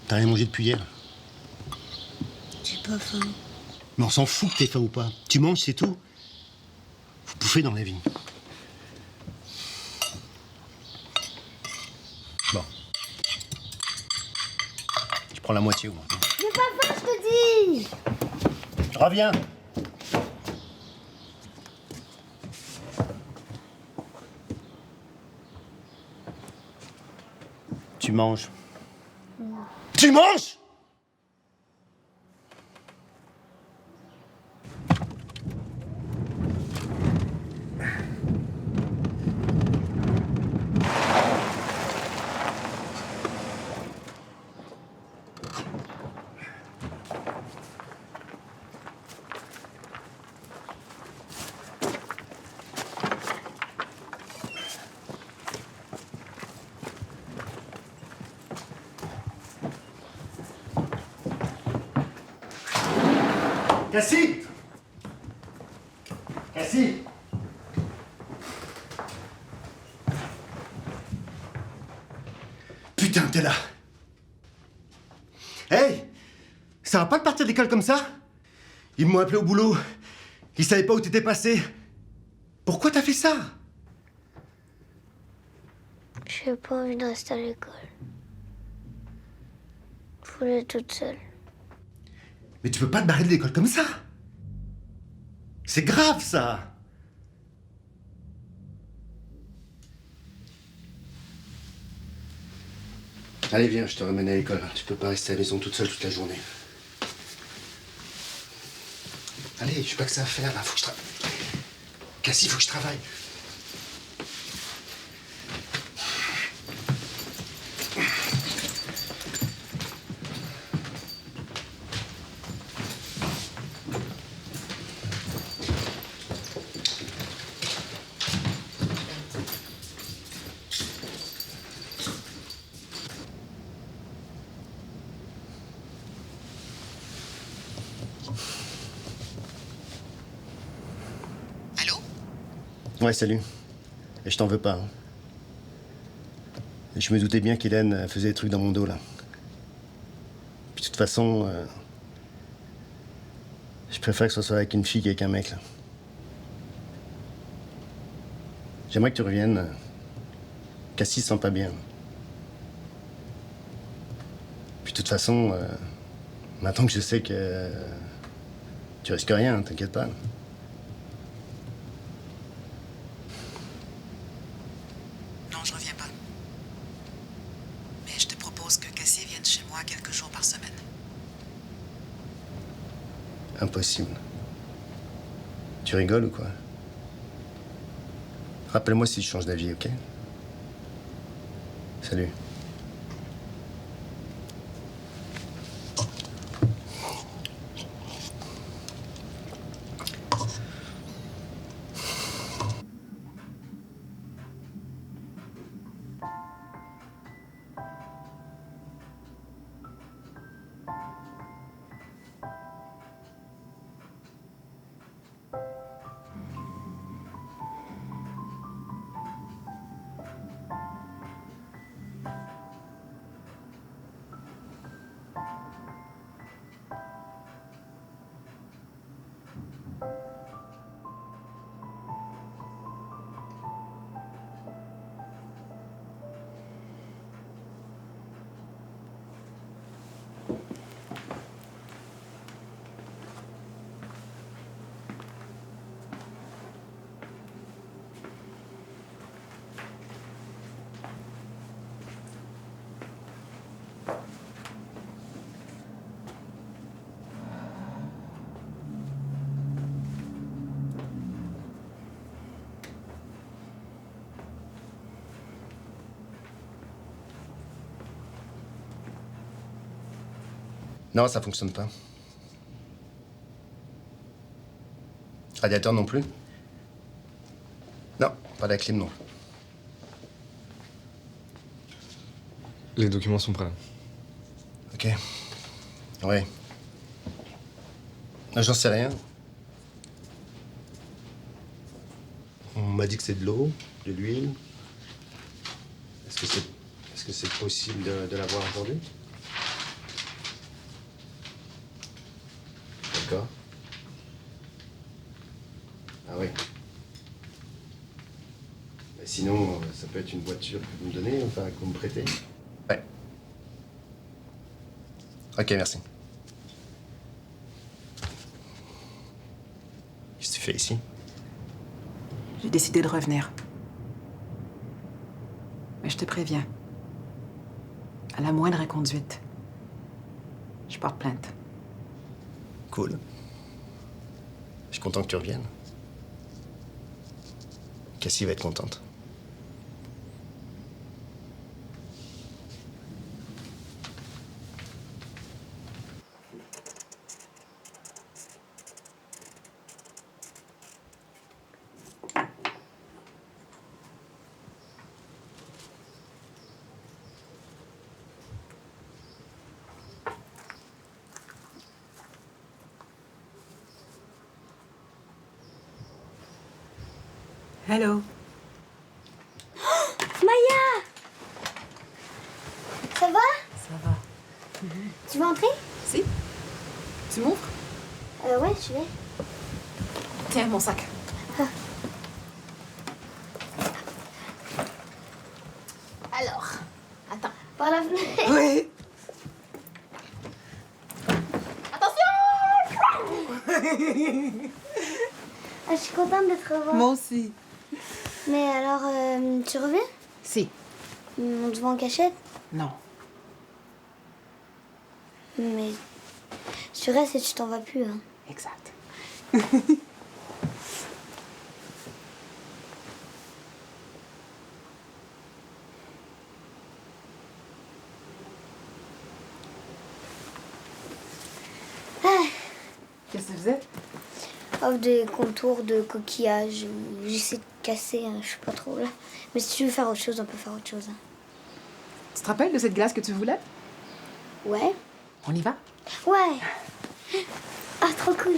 T'as rien mangé depuis hier. J'ai pas faim. Mais on s'en fout que t'aies faim ou pas. Tu manges, c'est tout. Faut bouffer dans la vie. Bon. Je prends la moitié au moins. J'ai pas faim, je te dis. Reviens. Tu manges. Tu manges? Cassie! Cassie! Putain, t'es là! Hey! Ça va pas de partir de l'école comme ça? Ils m'ont appelé au boulot. Ils savaient pas où t'étais passé. Pourquoi t'as fait ça? J'ai pas envie de rester à l'école. Je voulais être toute seule. Mais tu peux pas te barrer de l'école comme ça! C'est grave, ça! Allez, viens, je te ramène à l'école. Tu peux pas rester à la maison toute seule toute la journée. Allez, je sais pas que ça à faire, là. Faut que je travaille. Cassie, faut que je travaille. Ouais, salut. Et je t'en veux pas. Hein. Et je me doutais bien qu'Hélène faisait des trucs dans mon dos, là. De toute façon, je préfère que ce soit avec une fille qu'avec un mec, là. J'aimerais que tu reviennes. Cassie se sent pas bien. Puis de toute façon, maintenant que je sais que tu risques rien, t'inquiète pas. Non, je reviens pas. Mais je te propose que Cassie vienne chez moi quelques jours par semaine. Impossible. Tu rigoles ou quoi? Rappelle-moi si je change d'avis, ok? Salut. Non, ça fonctionne pas. Radiateur non plus? Non, pas la clim non. Les documents sont prêts. Ok. Ouais. J'en sais rien. On m'a dit que c'est de l'eau, de l'huile. Est-ce que c'est possible de l'avoir aujourd'hui? D'accord. Ah oui. Mais sinon, ça peut être une voiture que vous me donnez, enfin, que vous me prêtez. Ouais. Ok, merci. Qu'est-ce que tu fais ici? J'ai décidé de revenir. Mais je te préviens. À la moindre inconduite, je porte plainte. Cool. Je suis content que tu reviennes. Cassie va être contente. Hello. Maya! Ça va? Ça va. Tu veux entrer? Si. Tu m'ouvres? Ouais, je vais. Tiens, mon sac. Alors, attends. Par la fenêtre. Oui. Ah, je suis contente de te revoir. Moi aussi. Mais alors, tu reviens? Si. On te voit en cachette? Non. Mais tu restes et tu t'en vas plus, hein. Exact. Qu'est-ce que tu faisais? Offre des contours de coquillages. J'essaie de casser, hein, je sais pas trop là. Mais si tu veux faire autre chose, on peut faire autre chose. Hein. Tu te rappelles de cette glace que tu voulais? Ouais. On y va? Ouais. Ah, trop cool.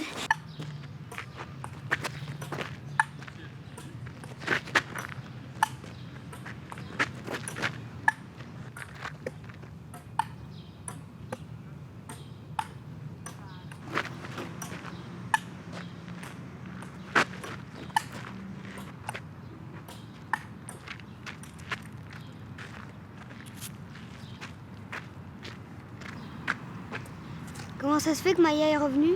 Comment ça se fait que Maya est revenue?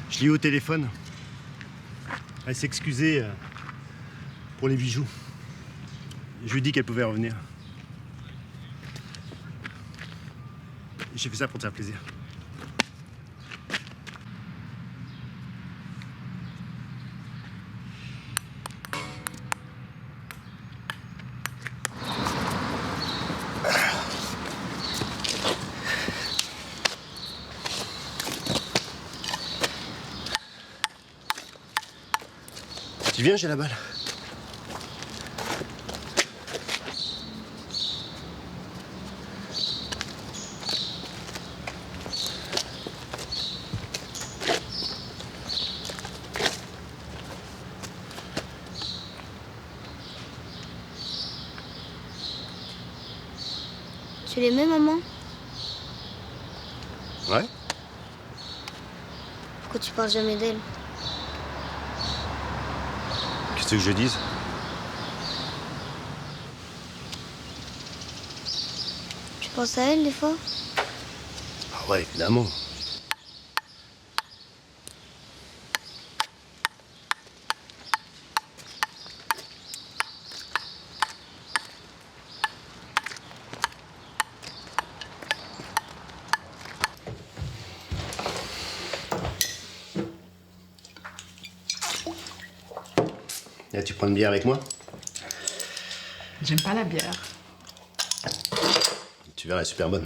Je l'ai eu au téléphone. Elle s'excusait pour les bijoux. Je lui ai dit qu'elle pouvait revenir. J'ai fait ça pour te faire plaisir. Tu viens, j'ai la balle. Tu l'aimais, maman? Ouais? Pourquoi tu parles jamais d'elle? Qu'est-ce que je dise? Tu penses à elle des fois? Ah ouais, évidemment. Là, tu prends une bière avec moi? J'aime pas la bière. Tu verras, elle est super bonne.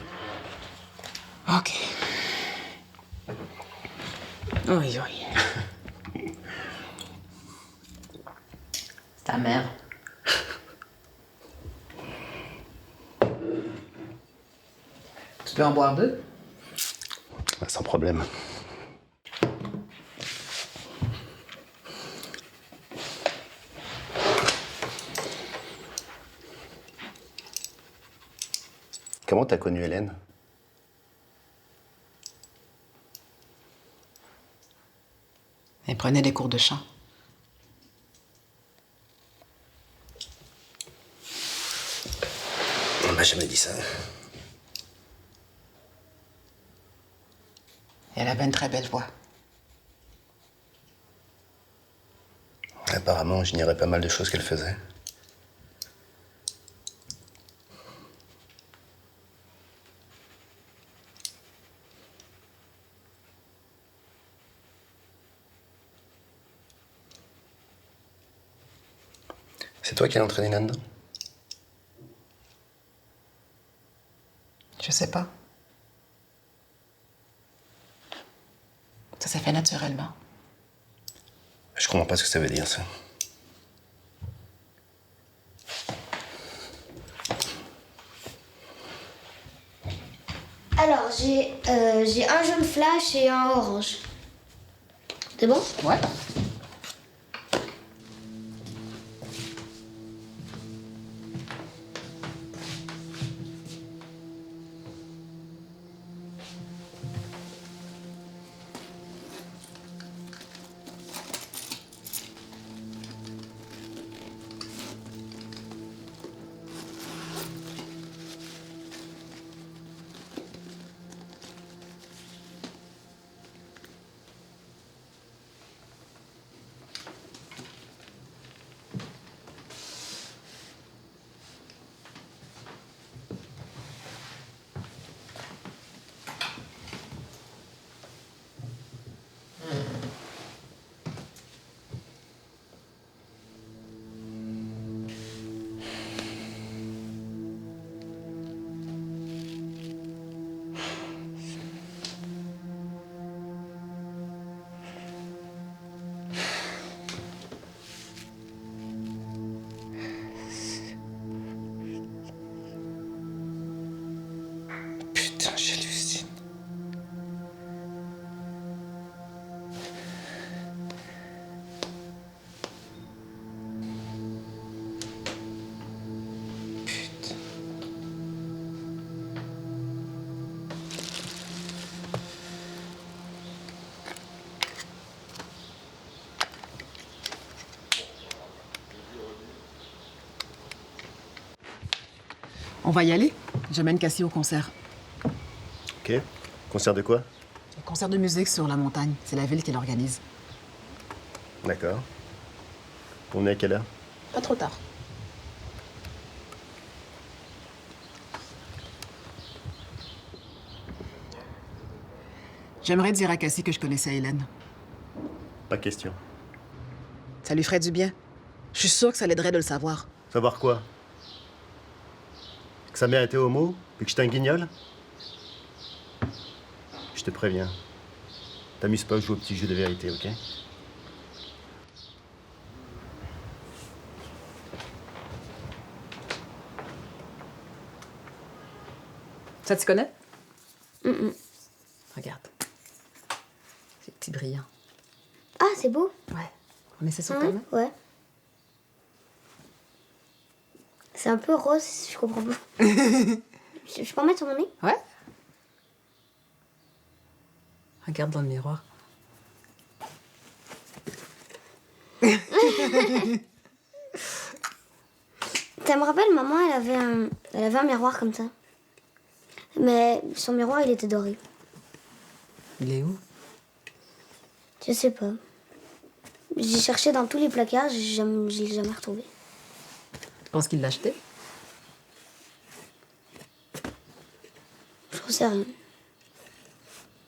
OK. Oui, oui. C'est ta mère. Tu peux en boire deux? Sans problème. Comment t'as connu Hélène? Elle prenait des cours de chant. On m'a jamais dit ça. Elle avait une très belle voix. Apparemment, j'ignorais pas mal de choses qu'elle faisait. C'est toi qui l'as entraîné là-dedans? Je sais pas. Ça s'est fait naturellement. Je comprends pas ce que ça veut dire, ça. Alors, j'ai un jaune flash et un orange. C'est bon? Ouais. Putain, j'hallucine. On va y aller. J'amène Cassie au concert. Ok. Concert de quoi? Un concert de musique sur la montagne. C'est la ville qui l'organise. D'accord. On est à quelle heure? Pas trop tard. J'aimerais dire à Cassie que je connaissais Hélène. Pas question. Ça lui ferait du bien. Je suis sûre que ça l'aiderait de le savoir. Savoir quoi? Que sa mère était homo, puis que j'étais un guignol? Je te préviens. T'amuses pas à jouer au petit jeu de vérité, ok? Ça, tu connais? Mm-mm. Regarde. C'est petit brillant. Ah, c'est beau. Ouais. On essaie sur ta main? Ouais. C'est un peu rose, je comprends pas. Je peux en mettre sur mon nez? Ouais. Regarde dans le miroir. Ça me rappelle, maman, elle avait un miroir comme ça. Mais son miroir, il était doré. Il est où? Je sais pas. J'ai cherché dans tous les placards, je l'ai jamais retrouvé. Tu penses qu'il l'a acheté? Je sais rien.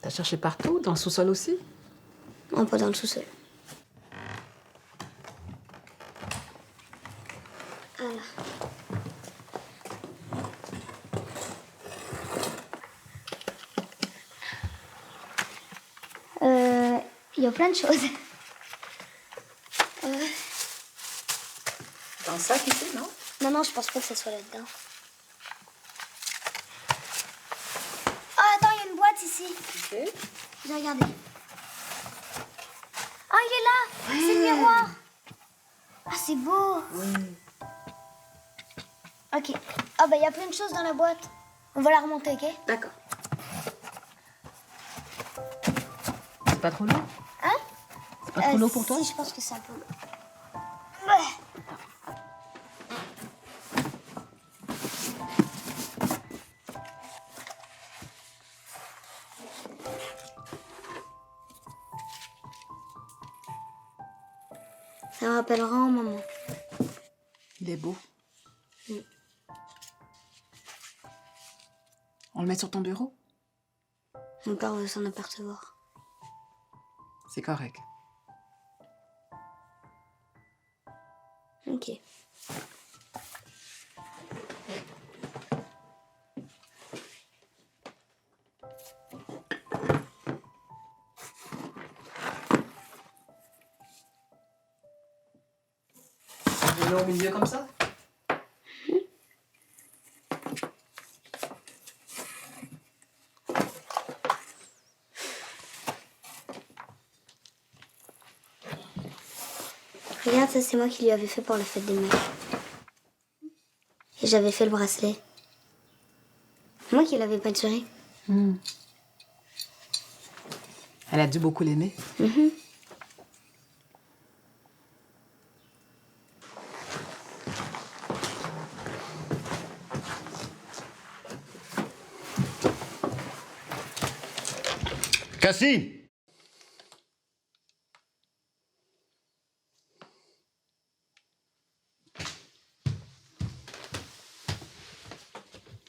T'as cherché partout? Dans le sous-sol aussi? Non, pas dans le sous-sol. Voilà. Il y a plein de choses. Dans le sac ici, non? Non, je pense pas que ça soit là-dedans. Ah, attends, il y a une boîte ici. Ok. J'ai regardé. Ah, il est là. C'est le miroir. Ah, c'est beau. Ok. Ah, bah, il y a plein de choses dans la boîte. On va la remonter, ok? D'accord. C'est pas trop lourd? Hein? C'est pas trop lourd pour toi? Si, je pense que c'est un peu lourd. Ouais. Ça me rappelle vraiment maman. Il est beau. Mm. On le met sur ton bureau? Mon père veut s'en apercevoir. C'est correct. Ok. Je le mets au milieu comme ça? Regarde, ça c'est moi qui lui avais fait pour la fête des mères. Et j'avais fait le bracelet. Moi qui l'avais peinturé. Elle a dû beaucoup l'aimer. Cassie!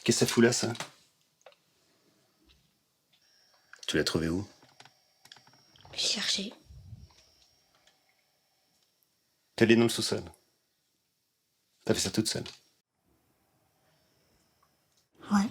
Qu'est-ce que ça fout là, ça? Tu l'as trouvé où? J'ai cherché. T'es allée dans le sous-sol. T'as fait ça toute seule. Ouais.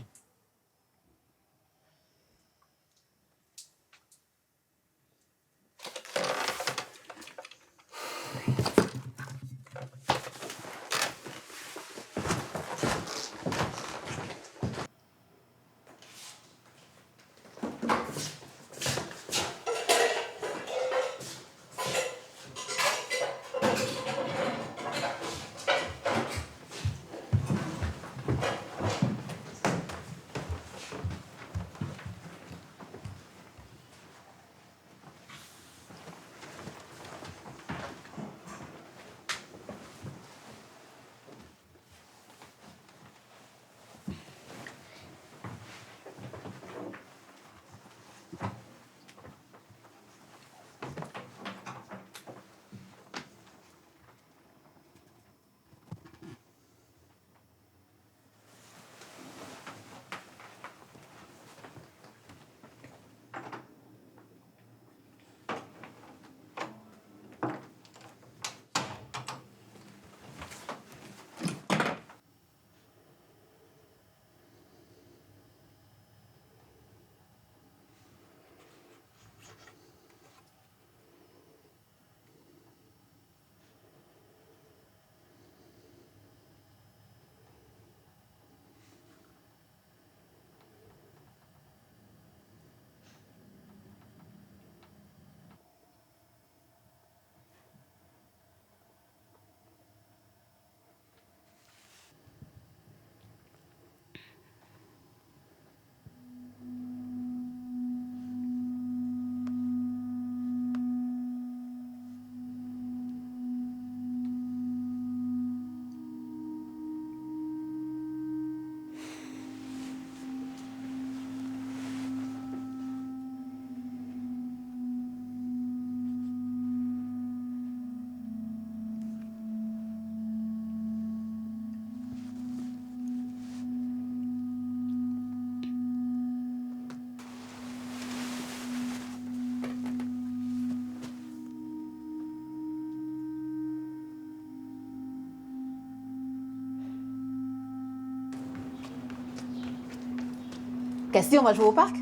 Cassie, on va jouer au parc?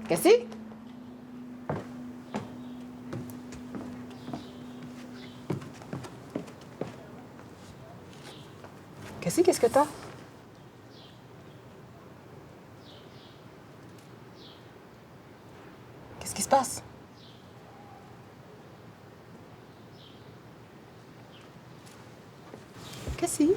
Cassie? Cassie, qu'est-ce que t'as? Qu'est-ce qui se passe? Cassie?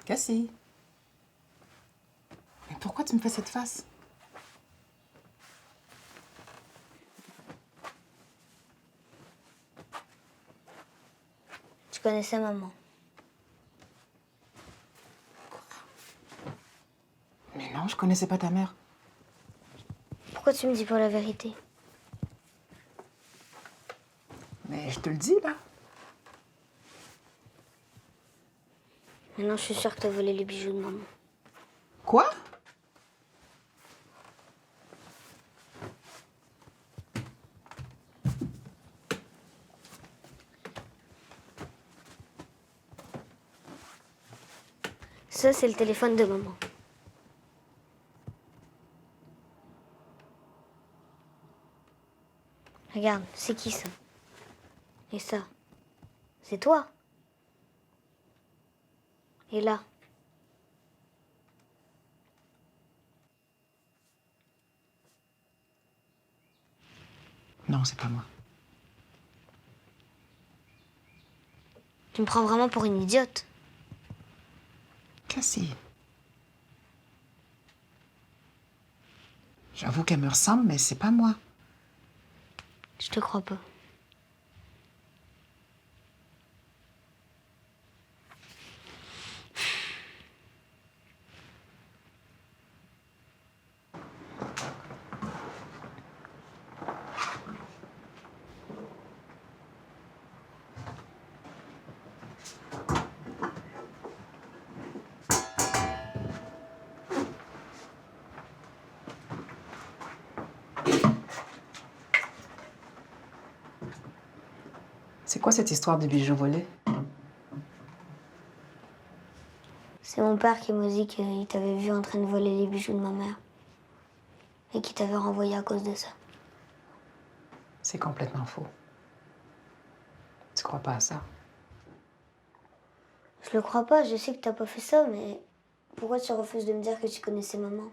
Cassie? Mais pourquoi tu me fais cette face? Tu connaissais maman. Mais non, je connaissais pas ta mère. Pourquoi tu me dis pas la vérité? Mais je te le dis, là. Maintenant, je suis sûre que t'as volé les bijoux de maman. Quoi? Ça, c'est le téléphone de maman. Regarde, c'est qui ça? Et ça, c'est toi. Et là, Non, c'est pas moi. tu me prends vraiment pour une idiote. Cassie. J'avoue qu'elle me ressemble, mais c'est pas moi. Je te crois pas. C'est quoi cette histoire de bijoux volés? C'est mon père qui m'a dit qu'il t'avait vu en train de voler les bijoux de ma mère. Et qu'il t'avait renvoyé à cause de ça. C'est complètement faux. Tu crois pas à ça? Je le crois pas, je sais que t'as pas fait ça, mais pourquoi tu refuses de me dire que tu connaissais maman?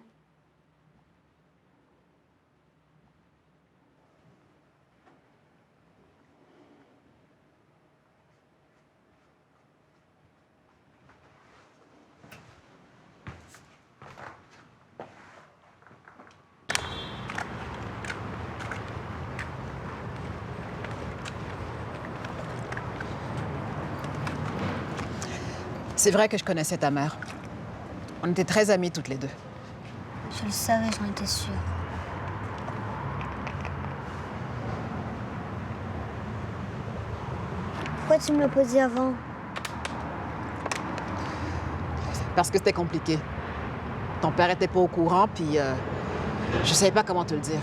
C'est vrai que je connaissais ta mère. On était très amies toutes les deux. Je le savais, j'en étais sûre. Pourquoi tu me l'as pas dit avant? Parce que c'était compliqué. Ton père était pas au courant, puis je savais pas comment te le dire.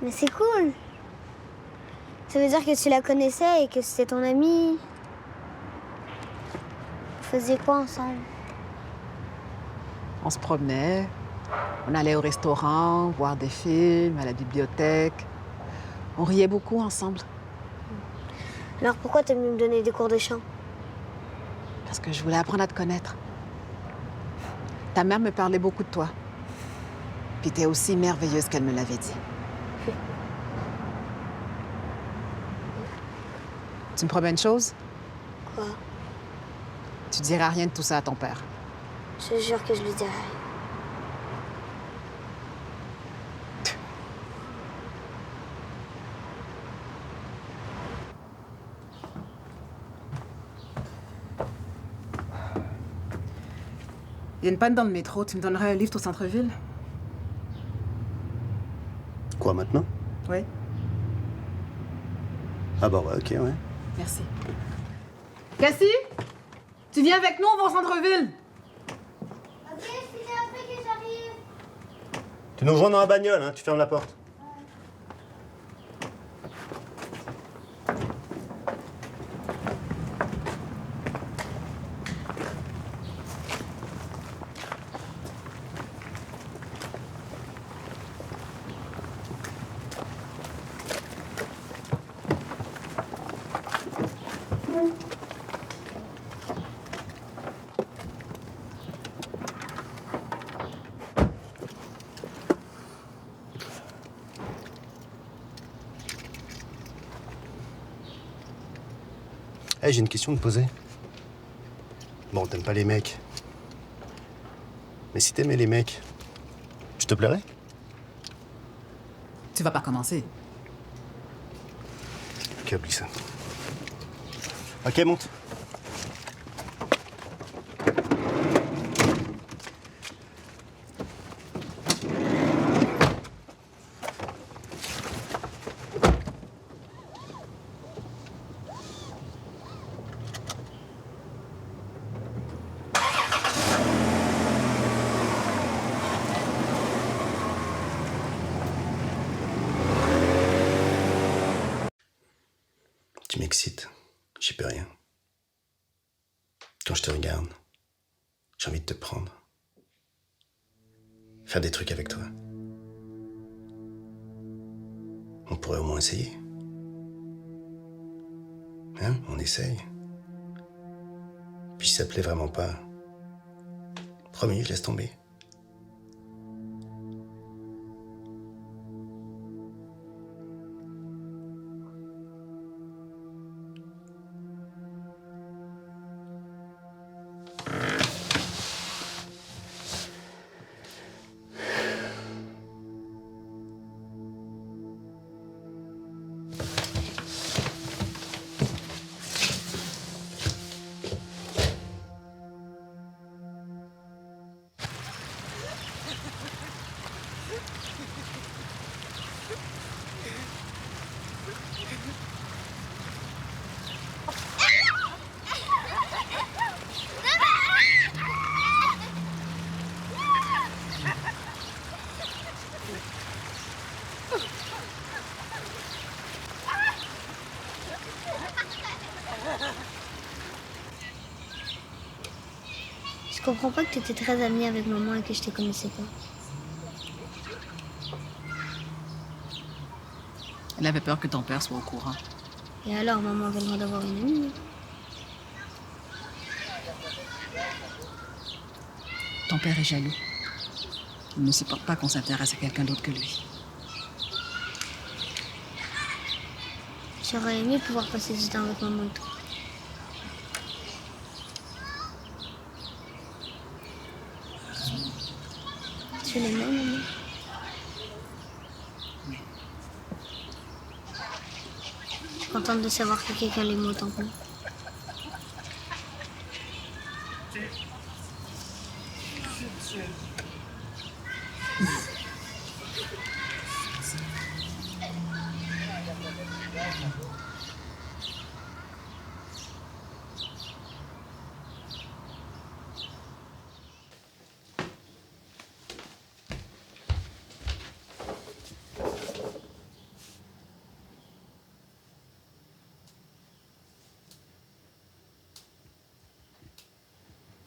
Mais c'est cool. Ça veut dire que tu la connaissais et que c'était ton amie. Vous faisiez quoi ensemble? On se promenait, on allait au restaurant, voir des films, à la bibliothèque. On riait beaucoup ensemble. Alors pourquoi t'es venu me donner des cours de chant? Parce que je voulais apprendre à te connaître. Ta mère me parlait beaucoup de toi. Puis t'es aussi merveilleuse qu'elle me l'avait dit. Tu me promets une chose? Quoi? Tu diras rien de tout ça à ton père. Je te jure que je lui dirai. Il y a une panne dans le métro. Tu me donnerais un lift au centre-ville? Quoi, maintenant? Oui. Ah bah ouais, ok, ouais. Merci. Cassie, tu viens avec nous, on va au centre-ville. Ok, je finis après que j'arrive. Tu nous rejoins dans la bagnole, hein, tu fermes la porte. Hey, j'ai une question à te poser. Bon, t'aimes pas les mecs. Mais si t'aimais les mecs, je te plairais? Tu vas pas commencer. Ok, oublie ça. Ok, monte. Tu m'excites, j'y peux rien. Quand je te regarde, j'ai envie de te prendre. Faire des trucs avec toi. On pourrait au moins essayer. Hein, on essaye. Puis si ça te plaît vraiment pas, promis, je laisse tomber. Je comprends pas que tu étais très amie avec maman et que je te connaissais pas. Elle avait peur que ton père soit au courant. Et alors, maman avait le droit d'avoir une amie. Ton père est jaloux. Il ne supporte pas qu'on s'intéresse à quelqu'un d'autre que lui. J'aurais aimé pouvoir passer du temps avec maman et toi. Tu l'aimais, maman? Oui. Je suis contente de savoir que quelqu'un l'aime autant que moi.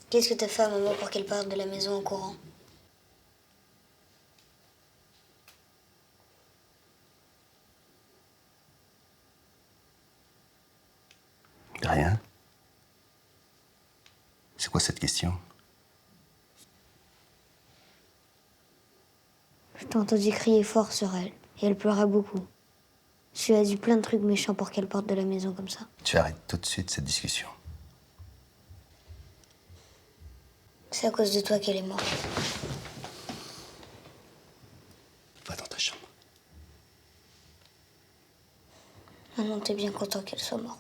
Qu'est-ce que t'as fait à maman pour qu'elle parte de la maison en courant? Rien. C'est quoi cette question? Je t'ai entendu crier fort sur elle, et elle pleurait beaucoup. Je lui ai dit plein de trucs méchants pour qu'elle parte de la maison comme ça. Tu arrêtes tout de suite cette discussion. C'est à cause de toi qu'elle est morte. Va dans ta chambre. Maman, t'es bien content qu'elle soit morte.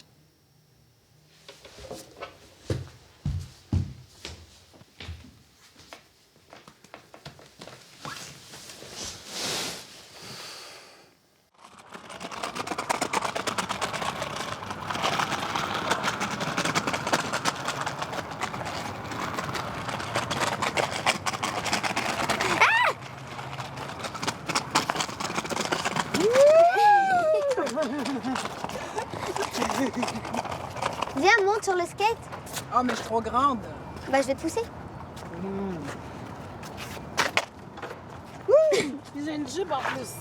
Viens, monte sur le skate. Oh, mais je suis trop grande. Bah, je vais te pousser. J'ai une jupe en plus.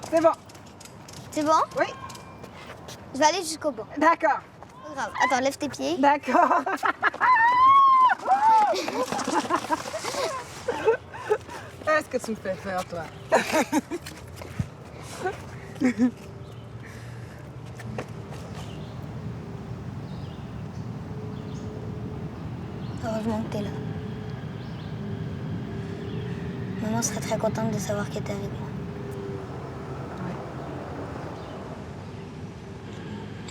C'est bon. C'est bon? Oui. Je vais aller jusqu'au bout. D'accord. Pas grave. Attends, lève tes pieds. D'accord. Est-ce que tu me fais peur, toi? Heureusement que t'es là. Maman serait très contente de savoir que t'es avec moi.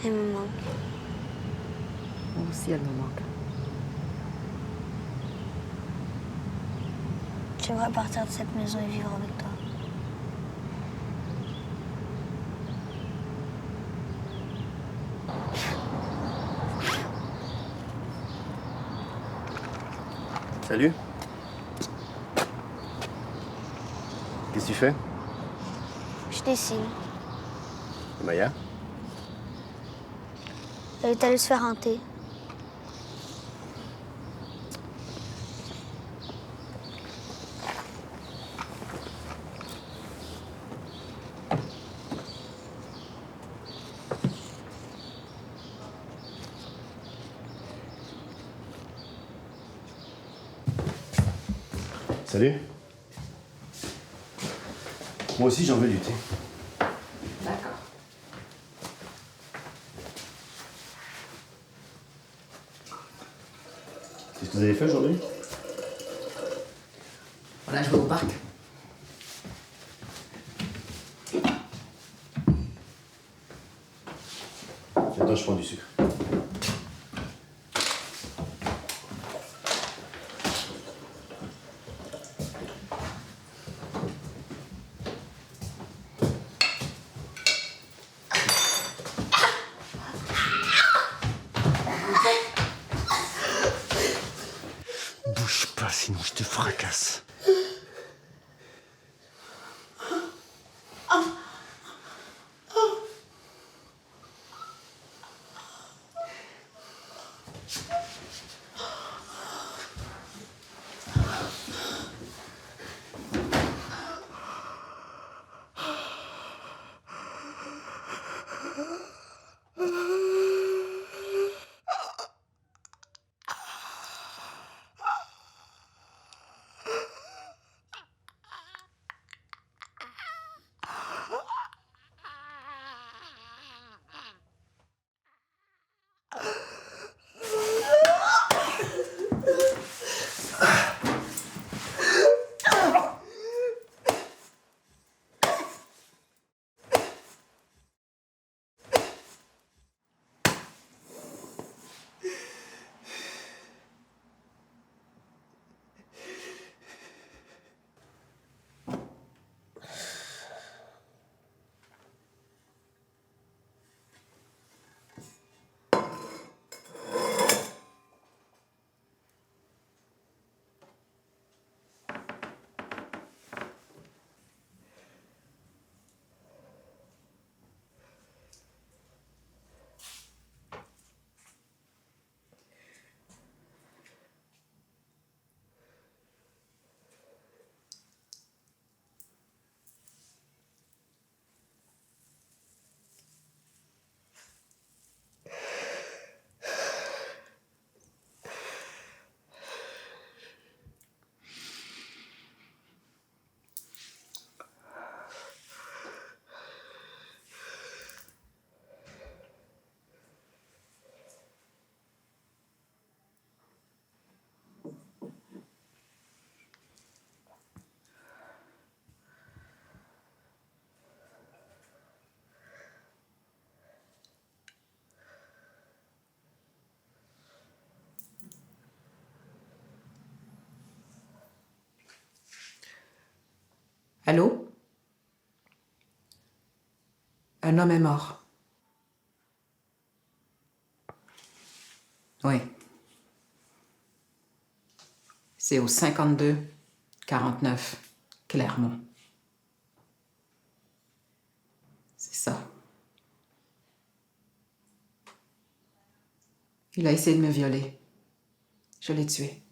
Elle me manque. Moi aussi, elle me manque. J'aimerais partir de cette maison et vivre avec toi. Salut. Qu'est-ce que tu fais? Je dessine. Et Maya? Elle est allée se faire un thé. Salut. Moi aussi, j'en veux du thé. D'accord. Qu'est-ce que vous avez fait aujourd'hui? On a joué au parc. Attends, je prends du sucre. Bouge pas, sinon je te fracasse. Allô? Un homme est mort. Oui. C'est au 52-49 Clermont. Il a essayé de me violer. Je l'ai tué.